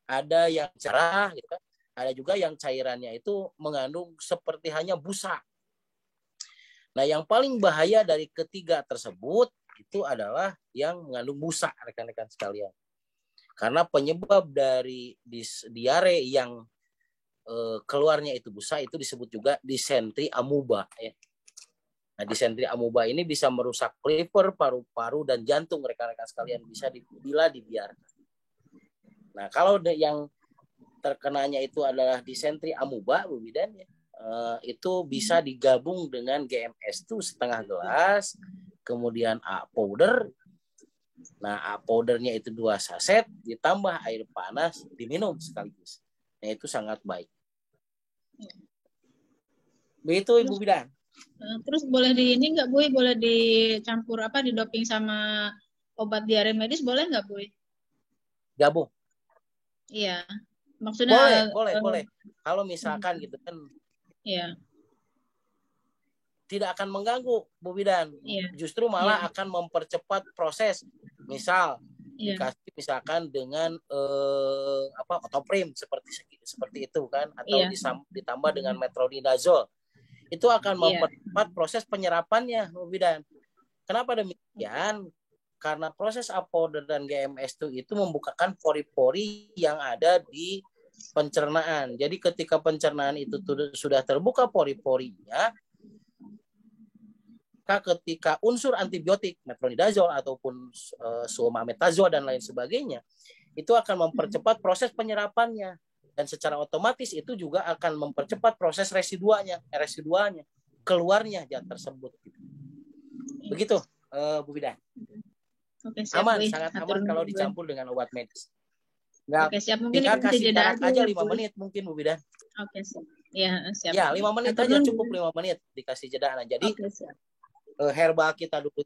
Ada yang cerah gitu kan. Ada juga yang cairannya itu mengandung seperti hanya busa. Nah, yang paling bahaya dari ketiga tersebut itu adalah yang mengandung busa, rekan-rekan sekalian. Karena penyebab dari diare yang keluarnya itu busa itu disebut juga disentri amuba ya. Nah, disentri amuba ini bisa merusak liver, paru-paru dan jantung, rekan-rekan sekalian, bisa bila dibiarkan. Nah, kalau yang terkenanya itu adalah disentri amuba, Bu Bidan ya, itu bisa digabung dengan GMS itu setengah gelas, kemudian A powder. Nah, A powdernya itu 2 saset, ditambah air panas, diminum sekaligus. Nah, itu sangat baik. Begitu Ibu Bidan. Terus boleh di ini nggak Bu? Boleh dicampur apa, didoping sama obat diare medis, boleh nggak Bu? Gabung. Iya. Maksudnya Boleh. Kalau misalkan gitu kan iya. tidak akan mengganggu Bu Bidan. Iya. Justru malah akan mempercepat proses. Misal dikasih misalkan dengan otoprim seperti itu kan, atau ditambah dengan metronidazole. Itu akan mempercepat proses penyerapannya, Bu Bidan. Kenapa demikian? Karena proses APODER dan GMS2 itu membukakan pori-pori yang ada di pencernaan. Jadi ketika pencernaan itu sudah terbuka pori-porinya, ketika unsur antibiotik metronidazole ataupun sulfametazole dan lain sebagainya, itu akan mempercepat proses penyerapannya, dan secara otomatis itu juga akan mempercepat proses residuanya keluarnya zat tersebut. Begitu, Bu Bidan. Oke, siap, aman, Bu. sangat aman kalau dicampur dengan obat medis. Oke, siap. Mungkin tinggal kasih jeda aja 5 menit mungkin, Bu Bidan. Oke, siap. Ya, siap. Ya, 5 menit aja cukup, 5 menit dikasih jeda. Nah, jadi siap. Herbal kita dulu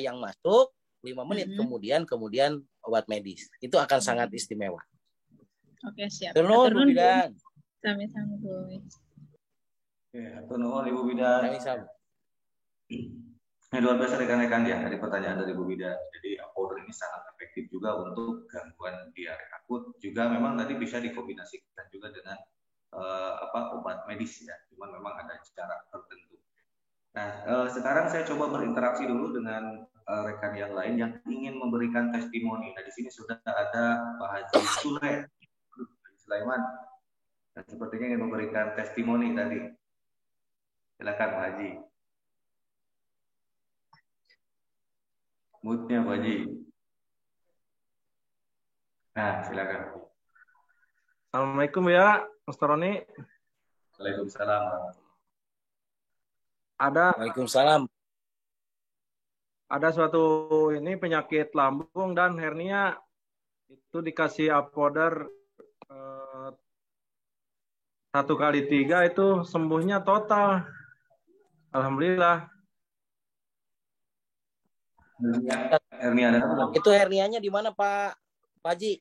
yang masuk 5 menit, kemudian obat medis. Itu akan sangat istimewa. Oke, siap. Turun, Bu Bidan. Sama-sama, Bu. Ya, turun Ibu Bidan. Sama-sama. Ini luar biasa rekan-rekan ya, dari pertanyaan dari Bu Bidan. Jadi APODER ini sangat efektif juga untuk gangguan diare akut. Juga memang tadi bisa dikombinasikan juga dengan obat medis ya. Cuman memang ada cara tertentu. Nah, sekarang saya coba berinteraksi dulu dengan rekan yang lain yang ingin memberikan testimoni. Nah, di sini sudah ada Pak Haji Sulaiman. Dan sepertinya ingin memberikan testimoni tadi. Silakan Pak Haji. Moodnya Pak Haji. Nah, silakan. Assalamualaikum ya, Mas Roni. Waalaikumsalam. Waalaikumsalam. Ada suatu penyakit lambung dan hernia, itu dikasih APODER 1x3 itu sembuhnya total. Alhamdulillah. Hernia itu hernianya di mana Pak Haji?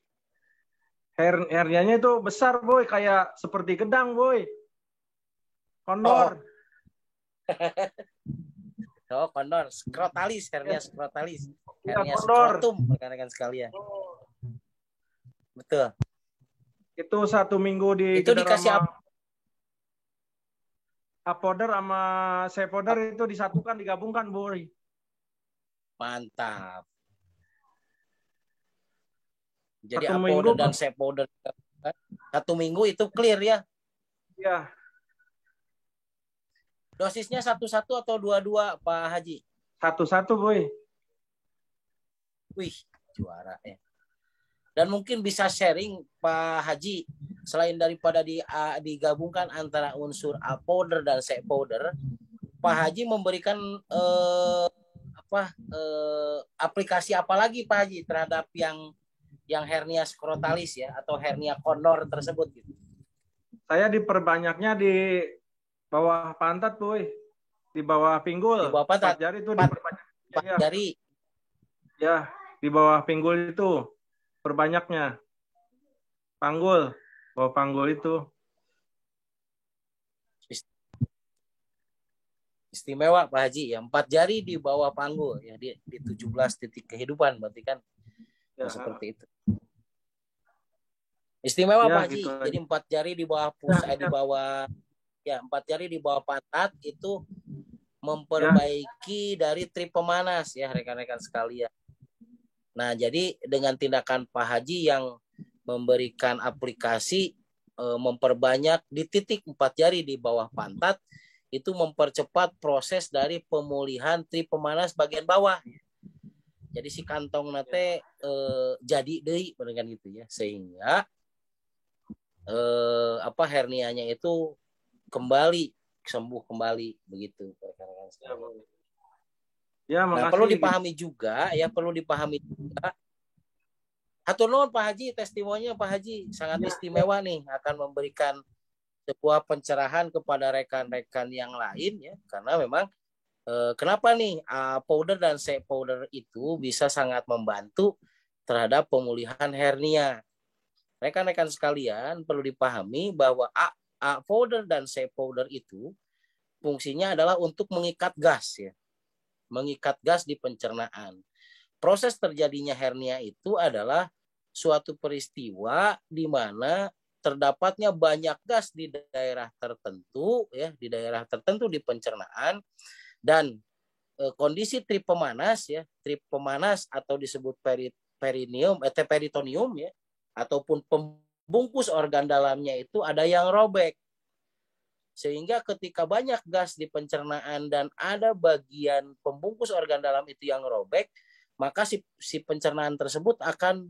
Hernianya itu besar, Boy, kayak seperti gedang, Boy. Kondor. Kondor, skrotalis, hernia skrotalis. Hernia kondor. skrotum, rekan-rekan sekalian. Betul. Itu 1 minggu itu dikasih APODER sama SEPODER itu disatukan, digabungkan, Boy. Mantap. Jadi APODER dan SEPODER 1 minggu itu clear ya? Iya. Dosisnya 1-1 atau 2-2 Pak Haji? 1-1, Boy. Wih, juara ya. Dan mungkin bisa sharing Pak Haji, selain daripada digabungkan antara unsur APODER dan SEPODER, Pak Haji memberikan aplikasi apa lagi Pak Haji terhadap yang hernia skrotalis ya, atau hernia kondor tersebut gitu? Saya diperbanyaknya di bawah pantat, Boy. Di bawah pinggul. Di bawah pantat. 4 jari itu diperbanyak. 4 jari. Ya, di bawah pinggul itu perbanyaknya. Panggul, bawah panggul itu. Istimewa Pak Haji ya, 4 jari di bawah panggul ya, di 17 titik kehidupan berarti kan ya, seperti itu. Istimewa ya, Pak Haji. Gitu. Jadi 4 jari di bawah di bawah 4 jari di bawah pantat itu memperbaiki dari trip pemanas ya rekan-rekan sekalian. Nah, jadi dengan tindakan Pak Haji yang memberikan aplikasi memperbanyak di titik 4 jari di bawah pantat, itu mempercepat proses dari pemulihan trip pemanas bagian bawah. Jadi si kantong nate jadi deui dengan itu ya, sehingga hernianya itu sembuh kembali begitu rekan-rekan sekalian. Ya, makasih. Nah, perlu dipahami juga. Hatur nuhun Pak Haji, testimoninya Pak Haji sangat istimewa nih, akan memberikan sebuah pencerahan kepada rekan-rekan yang lain ya, karena memang kenapa nih powder dan shea powder itu bisa sangat membantu terhadap pemulihan hernia. Rekan-rekan sekalian perlu dipahami bahwa powder dan shea powder itu fungsinya adalah untuk mengikat gas ya, mengikat gas di pencernaan. Proses terjadinya hernia itu adalah suatu peristiwa di mana terdapatnya banyak gas di daerah tertentu ya, di daerah tertentu di pencernaan, dan kondisi trip pemanas ya, trip pemanas atau disebut peritonium ya, ataupun pembungkus organ dalamnya itu ada yang robek. Sehingga ketika banyak gas di pencernaan dan ada bagian pembungkus organ dalam itu yang robek, maka si pencernaan tersebut akan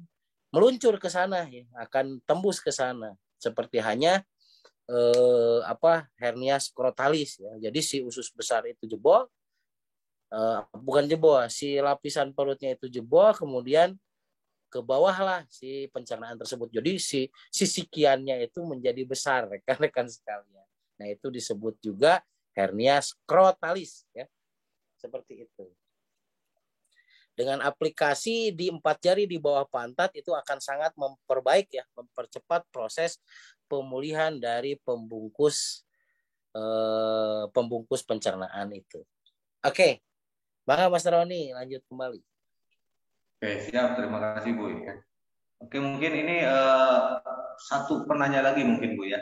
meluncur ke sana ya, akan tembus ke sana. Seperti hanya hernia skrotalis ya. Jadi si usus besar itu jebol, bukan jebol, si lapisan perutnya itu jebol, kemudian ke bawah lah si pencernaan tersebut. Jadi si sikiannya itu menjadi besar, rekan-rekan sekalian. Nah, itu disebut juga hernia skrotalis ya. Seperti itu. Dengan aplikasi di 4 jari di bawah pantat itu akan sangat memperbaik ya, mempercepat proses pemulihan dari pembungkus pencernaan itu. Oke. Bangga Mas Roni, lanjut kembali. Oke, siap. Terima kasih Bu ya. Oke, mungkin ini satu penanya lagi mungkin Bu ya.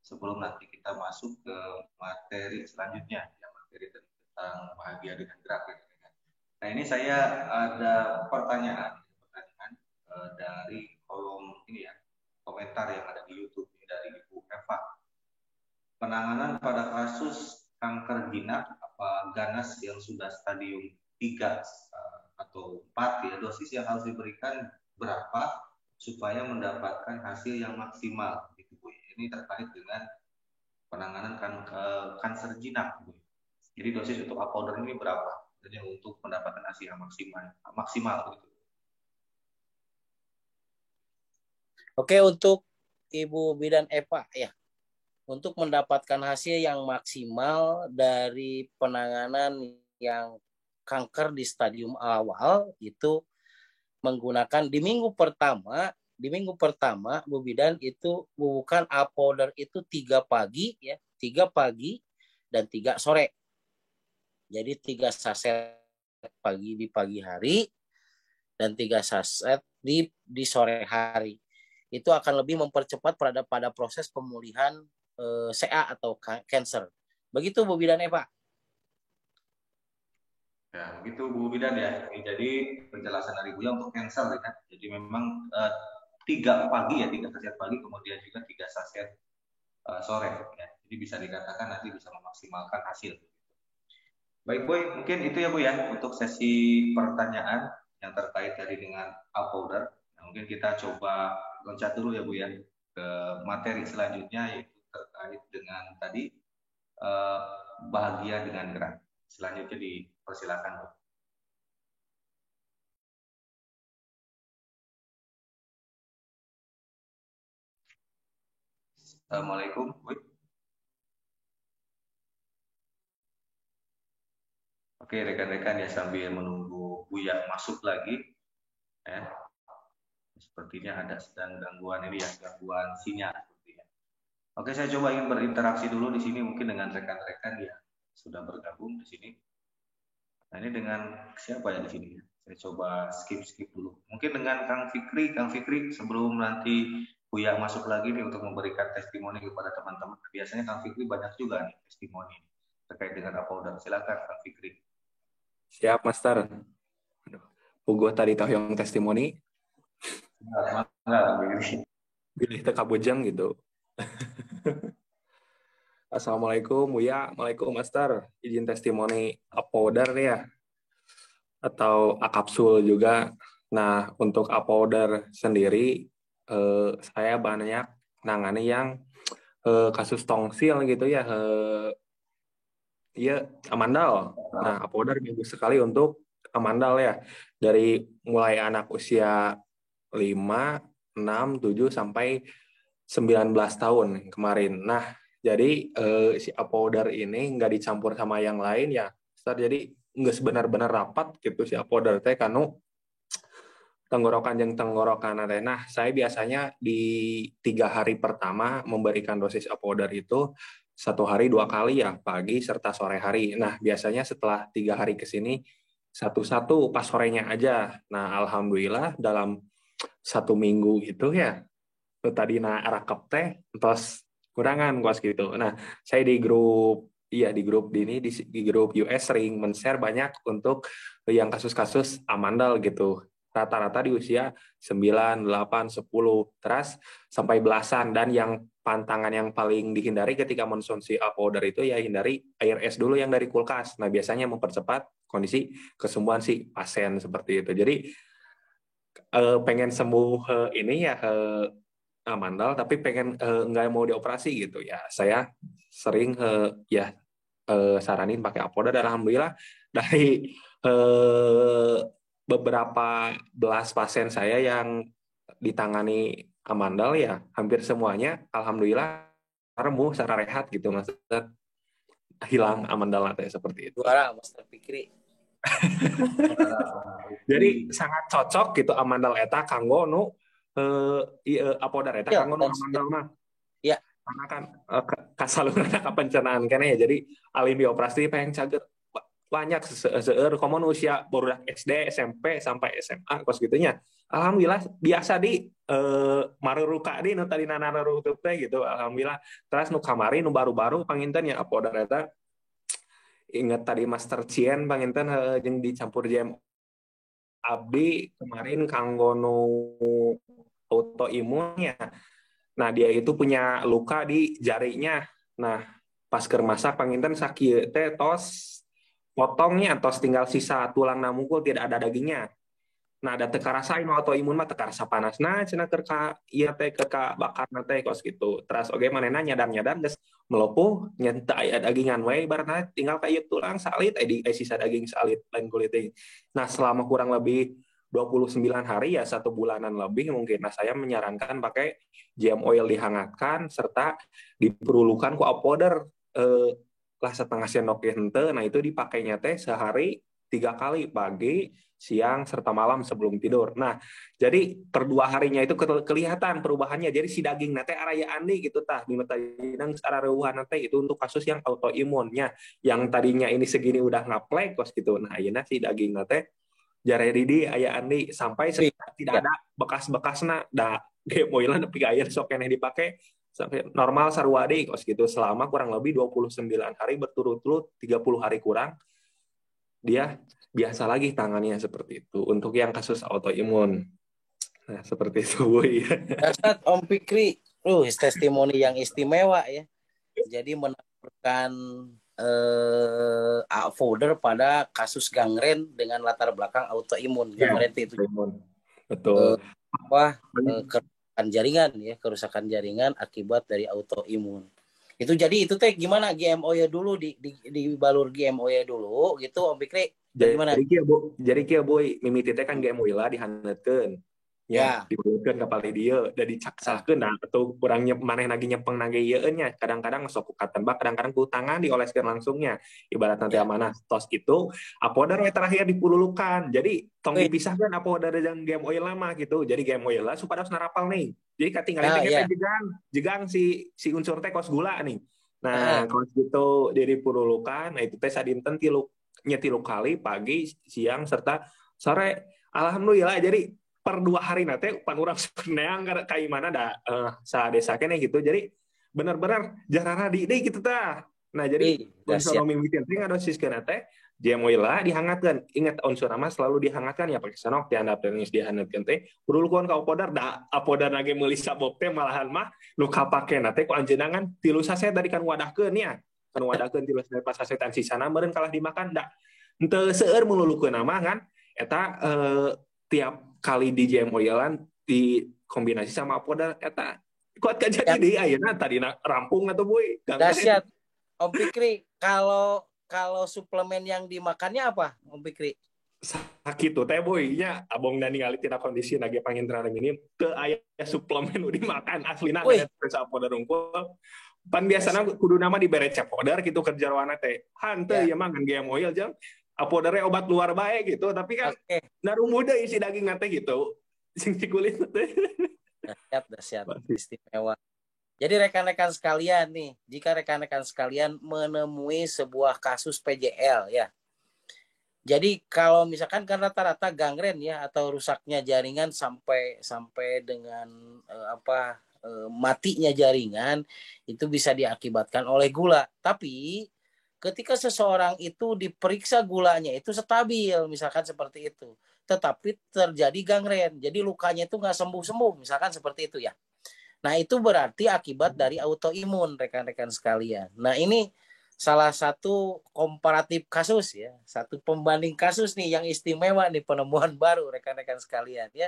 Sebelum nanti kita masuk ke materi selanjutnya, ya, materi tentang bahagia dengan gerak. Ya. Nah, ini saya ada pertanyaan dari kolom ini ya, komentar yang ada di YouTube ini dari Ibu Eva. Penanganan pada kasus kanker jinak ganas yang sudah stadium 3 atau 4 ya, dosis yang harus diberikan berapa supaya mendapatkan hasil yang maksimal gitu Bu. Ini terkait dengan penanganan kanker jinak Bu. Jadi dosis untuk powder ini berapa? Jadi untuk mendapatkan hasil yang maksimal gitu. Oke, untuk Ibu Bidan Eva ya, untuk mendapatkan hasil yang maksimal dari penanganan yang kanker di stadium awal itu menggunakan di minggu pertama Bu Bidan itu bubukan powder itu 3 pagi ya, 3 pagi dan 3 sore. Jadi 3 saset di pagi hari dan 3 saset di sore hari. Itu akan lebih mempercepat pada proses pemulihan CA atau cancer. Begitu Bu Bidan Eva. Ya, begitu Bu Bidan ya. Jadi penjelasan dari Bu ya untuk cancer ya. Jadi memang 3 pagi ya, 3 saset pagi, kemudian juga 3 saset sore ya. Jadi bisa dikatakan nanti bisa memaksimalkan hasil. Baik Boy, mungkin itu ya Bu ya untuk sesi pertanyaan yang terkait tadi dengan powder. Nah, mungkin kita coba loncat dulu ya Bu ya ke materi selanjutnya, yaitu terkait dengan tadi bahagia dengan gerak. Selanjutnya dipersilakan Bu. Assalamualaikum Bu. Oke, rekan-rekan ya, sambil menunggu Buya masuk lagi ya. Sepertinya ada sedang gangguan ini ya, gangguan sinyal sepertinya. Oke, saya coba ingin berinteraksi dulu di sini mungkin dengan rekan-rekan yang sudah bergabung di sini. Nah, ini dengan siapa ya di sini? Saya coba skip dulu. Mungkin dengan Kang Fikri sebelum nanti Buya masuk lagi nih untuk memberikan testimoni kepada teman-teman. Biasanya Kang Fikri banyak juga nih testimoni terkait dengan powder. Silakan Kang Fikri. Siap, Master. Puguh tadi tahu yang testimoni. Pilih teka bujang gitu. Assalamualaikum, Buya. Waalaikumsalam, Master. Izin testimoni powder ya. Atau kapsul juga. Nah, untuk powder sendiri, saya banyak nangani yang kasus tongsil gitu ya. Iya, amandal. Nah, powder minggu sekali untuk amandal ya. Dari mulai anak usia 5, 6, 7, sampai 19 tahun kemarin. Nah, Jadi si apoder ini nggak dicampur sama yang lain ya. Jadi nggak sebenar-benar rapat gitu si apoder teh kanu tenggorokan yang tenggorokan teh. Nah, saya biasanya di 3 hari pertama memberikan dosis apoder itu 1 hari 2 kali ya, pagi serta sore hari. Nah, biasanya setelah 3 hari ke sini satu-satu pas sorenya aja. Nah, alhamdulillah dalam 1 minggu itu ya tadi rakep teh terus kurangan kos gitu. Nah, saya di grup di grup US sering men-share banyak untuk yang kasus-kasus amandel gitu. Rata-rata di usia 9, 8, 10, terus sampai belasan. Dan yang pantangan yang paling dihindari ketika mensumsi powder itu ya hindari air es dulu yang dari kulkas. Nah, biasanya mempercepat kondisi kesembuhan si pasien seperti itu. Jadi pengen sembuh ini ya amandel, tapi pengen nggak mau dioperasi gitu ya. Saya sering saranin pakai apoda dan alhamdulillah dari beberapa belas pasien saya yang ditangani amandel ya hampir semuanya alhamdulillah rembuh secara rehat gitu, maksudnya hilang amandel seperti itu. Juara Mas Fikri. Jadi sangat cocok gitu amandel eta kanggo nu apoda eta kanggo nu amandel mah. Iya. Karena kan kasaluran pencernaan kene ya, jadi alin dioperasi pengen cager banyak seueur komun usia baru SD, SMP sampai SMA kos gitunya. Alhamdulillah biasa di maruruka di nu tadi nanarurup teh gitu. Alhamdulillah. Terus nu kamari nu baru-baru panginten ya apoda eta ingat tadi Master Chien panginten jeung dicampur jam abdi kemarin kanggo nu autoimun ya. Nah, dia itu punya luka di jarinya. Nah, pas keur masak panginten sakieu teh tos potongnya tos tinggal sisa tulang namungkul tidak ada dagingnya. Nah, ada teu karasa anu autoimun mah teu karasa panasna cenah keur ka ieu teh keur ka bakarna teh kos gitu. Terus oge manehna nyadam-nyadam geus melepuh nya teu aya dagingan we ibaratna tinggal ka ieu tulang salit sisa daging salit lain kulit teh. Nah, selama kurang lebih 29 hari ya 1 bulanan lebih mungkin. Nah, saya menyarankan pakai GM oil dihangatkan serta diperulukan ku apoder lah setengah sendok henteu. Nah, itu dipakainya teh sehari 3 kali pagi, siang serta malam sebelum tidur. Nah, jadi per 2 harinya itu kelihatan perubahannya. Jadi si daging nate arayaan nih gitu tah di mata inang arareuhan nate itu untuk kasus yang autoimunnya. Yang tadinya ini segini udah ngaplek kos gitu. Nah, ayeuna si daging nate jare di aya andi sampai tidak ada bekas-bekasna da ge moilan nepi ka aya sok keneh dipake sampai normal sarua deui kos gitu selama kurang lebih 29 hari berturut-turut 30 hari kurang dia biasa lagi tangannya seperti itu untuk yang kasus autoimun. Nah, seperti itu Bu. Dasar Om Fikri, testimoni yang istimewa ya. Jadi menawarkan folder pada kasus gangren dengan latar belakang autoimun. Gangren itu betul. Kerusakan jaringan akibat dari autoimun. Itu jadi itu teh gimana GMO ya dulu di balur GMO ya dulu gitu Om Fikri. Gimana? Jadi kieu boy mimiti teh kan GMO lah dihandatkeun. Ya, dibalukeun ka pali dieu da dicaksalkeun nah atuh urang maneh lagi nyepeng nage ieueun nya kadang-kadang sok ku katembak kadang-kadang ku tangan dioleskeun langsungnya ibarat nanti amanah tos itu apoder we terakhir dipululukan jadi tong dipisahkeun apoder jeung game oil lama gitu jadi game oil lah supados narapal nih jadi katinggalin teh jegang si unsur teh kos gula nih nah kos gitu dipululukan nah itu teh sadinten 3 kali pagi siang serta sore alhamdulillah jadi per 2 hari nanti pan urang neang ka imana da sa desa kene gitu. Jadi benar-benar jarana di deui gitu tah. Nah, jadi unsur mimitian teh ngadosiskeun teh jemoila dihangatkeun. Ingat unsur nama selalu dihangatkan ya pakai sanok dihandap teh dihangatkeun teh. Perulukeun ka apoder da apoder nage meuli sabab teh malahan mah nu kapake teh ku anjeunangan 3 saset dari kan wadahkeun ya. Kan wadahkeun 3 saset pas sasetan sisana meureun kalah dimakan da. Henteu seueur mululukeun nama kan eta tiap kali di GM oilan di kombinasi sama apoda eta kuat ka jadi deui ayeuna tadi rampung atau boy. Dahsyat. Om Fikri, kalau suplemen yang dimakannya apa Om Fikri? sakit tuh teh boy nya abong dan ningali tina kondisi lagi panginten ini teu aya suplemen udah dimakan aslina Wih, nggak ada apoder unggul pan biasana kudu nama dibere apoder gitu kerja warna teh hante ya, ya mah ngan GM oil jang apodernya obat luar bae gitu tapi kan oke. narumu deui isi daging teh gitu sing kulit teh Dahsyat, istimewa. Jadi rekan-rekan sekalian nih, jika rekan-rekan sekalian menemui sebuah kasus PJL ya. Jadi kalau misalkan kan rata-rata gangren ya atau rusaknya jaringan sampai dengan matinya jaringan itu bisa diakibatkan oleh gula. Tapi ketika seseorang itu diperiksa gulanya itu stabil, misalkan seperti itu, tetapi terjadi gangren, jadi lukanya itu nggak sembuh-sembuh, misalkan seperti itu ya. Nah, itu berarti akibat dari autoimun, rekan-rekan sekalian. Nah, ini salah satu komparatif kasus ya, satu pembanding kasus nih yang istimewa nih, penemuan baru rekan-rekan sekalian ya.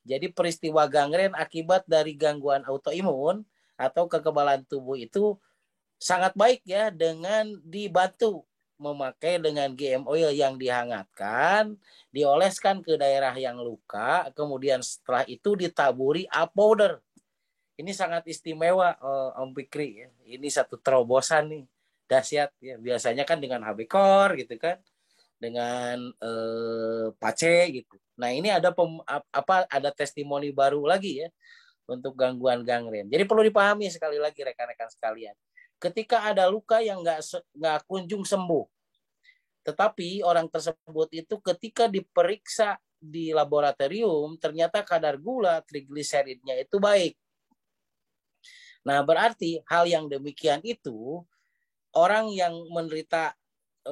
Jadi peristiwa gangren akibat dari gangguan autoimun atau kekebalan tubuh itu sangat baik ya dengan dibantu memakai dengan GM oil yang dihangatkan, dioleskan ke daerah yang luka, kemudian setelah itu ditaburi powder. Ini sangat istimewa Om Fikri ya. Ini satu terobosan nih, dahsyat ya. Biasanya kan dengan HB Core gitu kan, dengan Pace gitu. Nah, ini ada ada testimoni baru lagi ya untuk gangguan gangren. Jadi perlu dipahami sekali lagi rekan-rekan sekalian. Ketika ada luka yang nggak kunjung sembuh, tetapi orang tersebut itu ketika diperiksa di laboratorium ternyata kadar gula trigliseridnya itu baik. Nah, berarti hal yang demikian itu orang yang menderita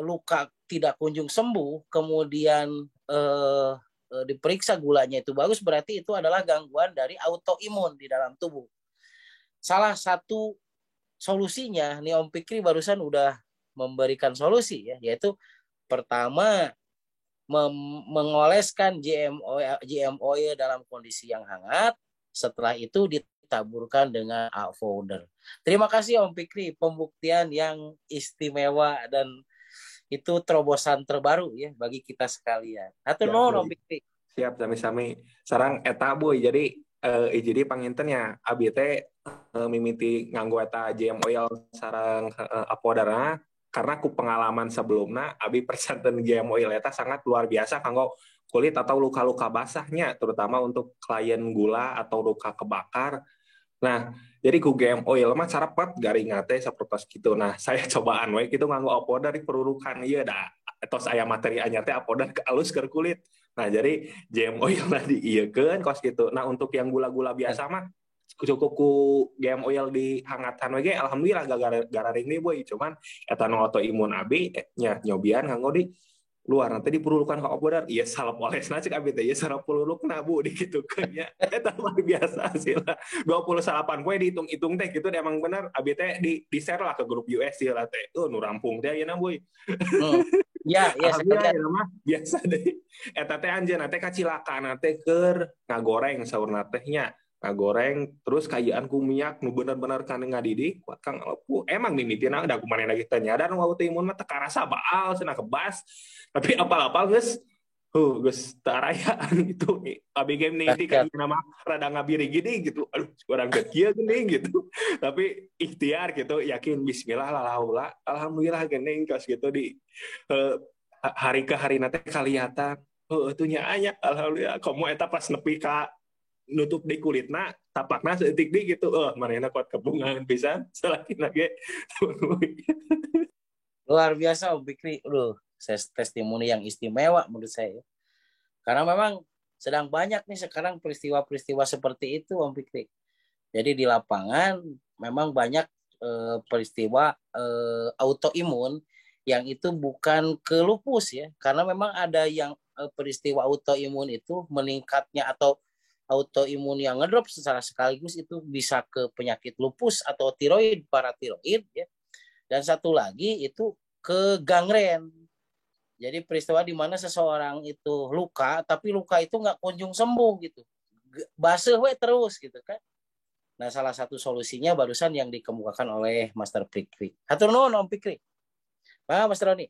luka tidak kunjung sembuh, kemudian diperiksa gulanya itu bagus, berarti itu adalah gangguan dari autoimun di dalam tubuh. Salah satu solusinya, nih Om Fikri barusan udah memberikan solusi ya, yaitu pertama mengoleskan GM oil dalam kondisi yang hangat, setelah itu ditaburkan dengan powder. Terima kasih Om Fikri, pembuktian yang istimewa dan itu terobosan terbaru ya bagi kita sekalian. Hatur nuhun Om Fikri. Siap sami-sami. Sarang eta boy jadi pangintennya abi teh mimiti nganggo eta GM oil sarang apoderna karena ku pengalaman sebelumnya abi persentan GM oil eta sangat luar biasa kanggo kulit atau luka-luka basahnya terutama untuk klien gula atau luka kebakar. Nah, jadi ku GM oil mah carapet garing teh sapertos gitu. Nah, saya cobaan we kitu nganggo apoder di perurukan ieu da. Tos aya materi anyar teh apoder ke alus ke kulit. Nah, jadi GM oil tadi ieukeun kos gitu. Nah, untuk yang gula-gula biasa mah cukup ku GM oil dihangatan we ge alhamdulillah gararing deui boy. Cuman eta nu autoimun abi nya nyobian nganggo di luar nanti diperlukan ke apoder iya salep olesna cek abi teh ieu sareng pulurukna bu dikitukeun nya eta luar biasa sih lah 28 poe dihitung-hitung teh gitu emang bener abi teh di share lah ke grup US sih lah teh nu rampung teh ayeuna boy ya alhamdulillah ya mah biasa deh eta teh anjeunna teh kacilakana teh keur ngagoreng saurna teh nya ngagoreng terus kayaan ku minyak nu bener-bener kan ngadidi Kang Alepu emang mimitina udah kumaha lagi teh nyadar nu autoimun mah teu karasa baal cenah kebas tapi apal-apal geus geus tarayaan gitu abi game nih kan nama rada ngabiri gini gitu aduh kurang kieu geuning gitu tapi ikhtiar gitu yakin bismillah la alhamdulillah geuning kos gitu di hari ke hari nanti kalihatan tuh nya anya alhamdulillah komo eta pas nepi ka nutup di kulitna tapakna seutik di gitu manehna kuat kebungan pisan salakina ge luar biasa Om Fikri testimoni yang istimewa menurut saya karena memang sedang banyak nih sekarang peristiwa-peristiwa seperti itu Om Fikri. Jadi di lapangan memang banyak peristiwa autoimun yang itu bukan ke lupus ya karena memang ada yang peristiwa autoimun itu meningkatnya atau autoimun yang ngedrop secara sekaligus itu bisa ke penyakit lupus atau tiroid, paratiroid ya. Dan satu lagi itu ke gangren. Jadi peristiwa di mana seseorang itu luka, tapi luka itu nggak kunjung sembuh gitu. Basah we terus gitu kan. Nah, salah satu solusinya barusan yang dikemukakan oleh Master Fikri. Hatur nuhun Om Fikri. Mas Roni.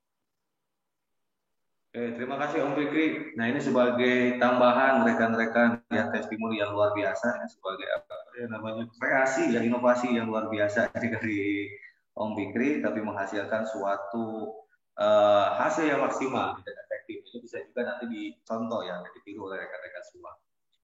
Terima kasih Om Fikri. Nah ini sebagai tambahan rekan-rekan ya testimoni yang luar biasa ya, sebagai apa ya namanya kreasi ya inovasi yang luar biasa dari Om Fikri, tapi menghasilkan suatu hasil yang maksimal dan efektif. Ini bisa juga nanti dicontoh ya, ditiru oleh rekan-rekan semua.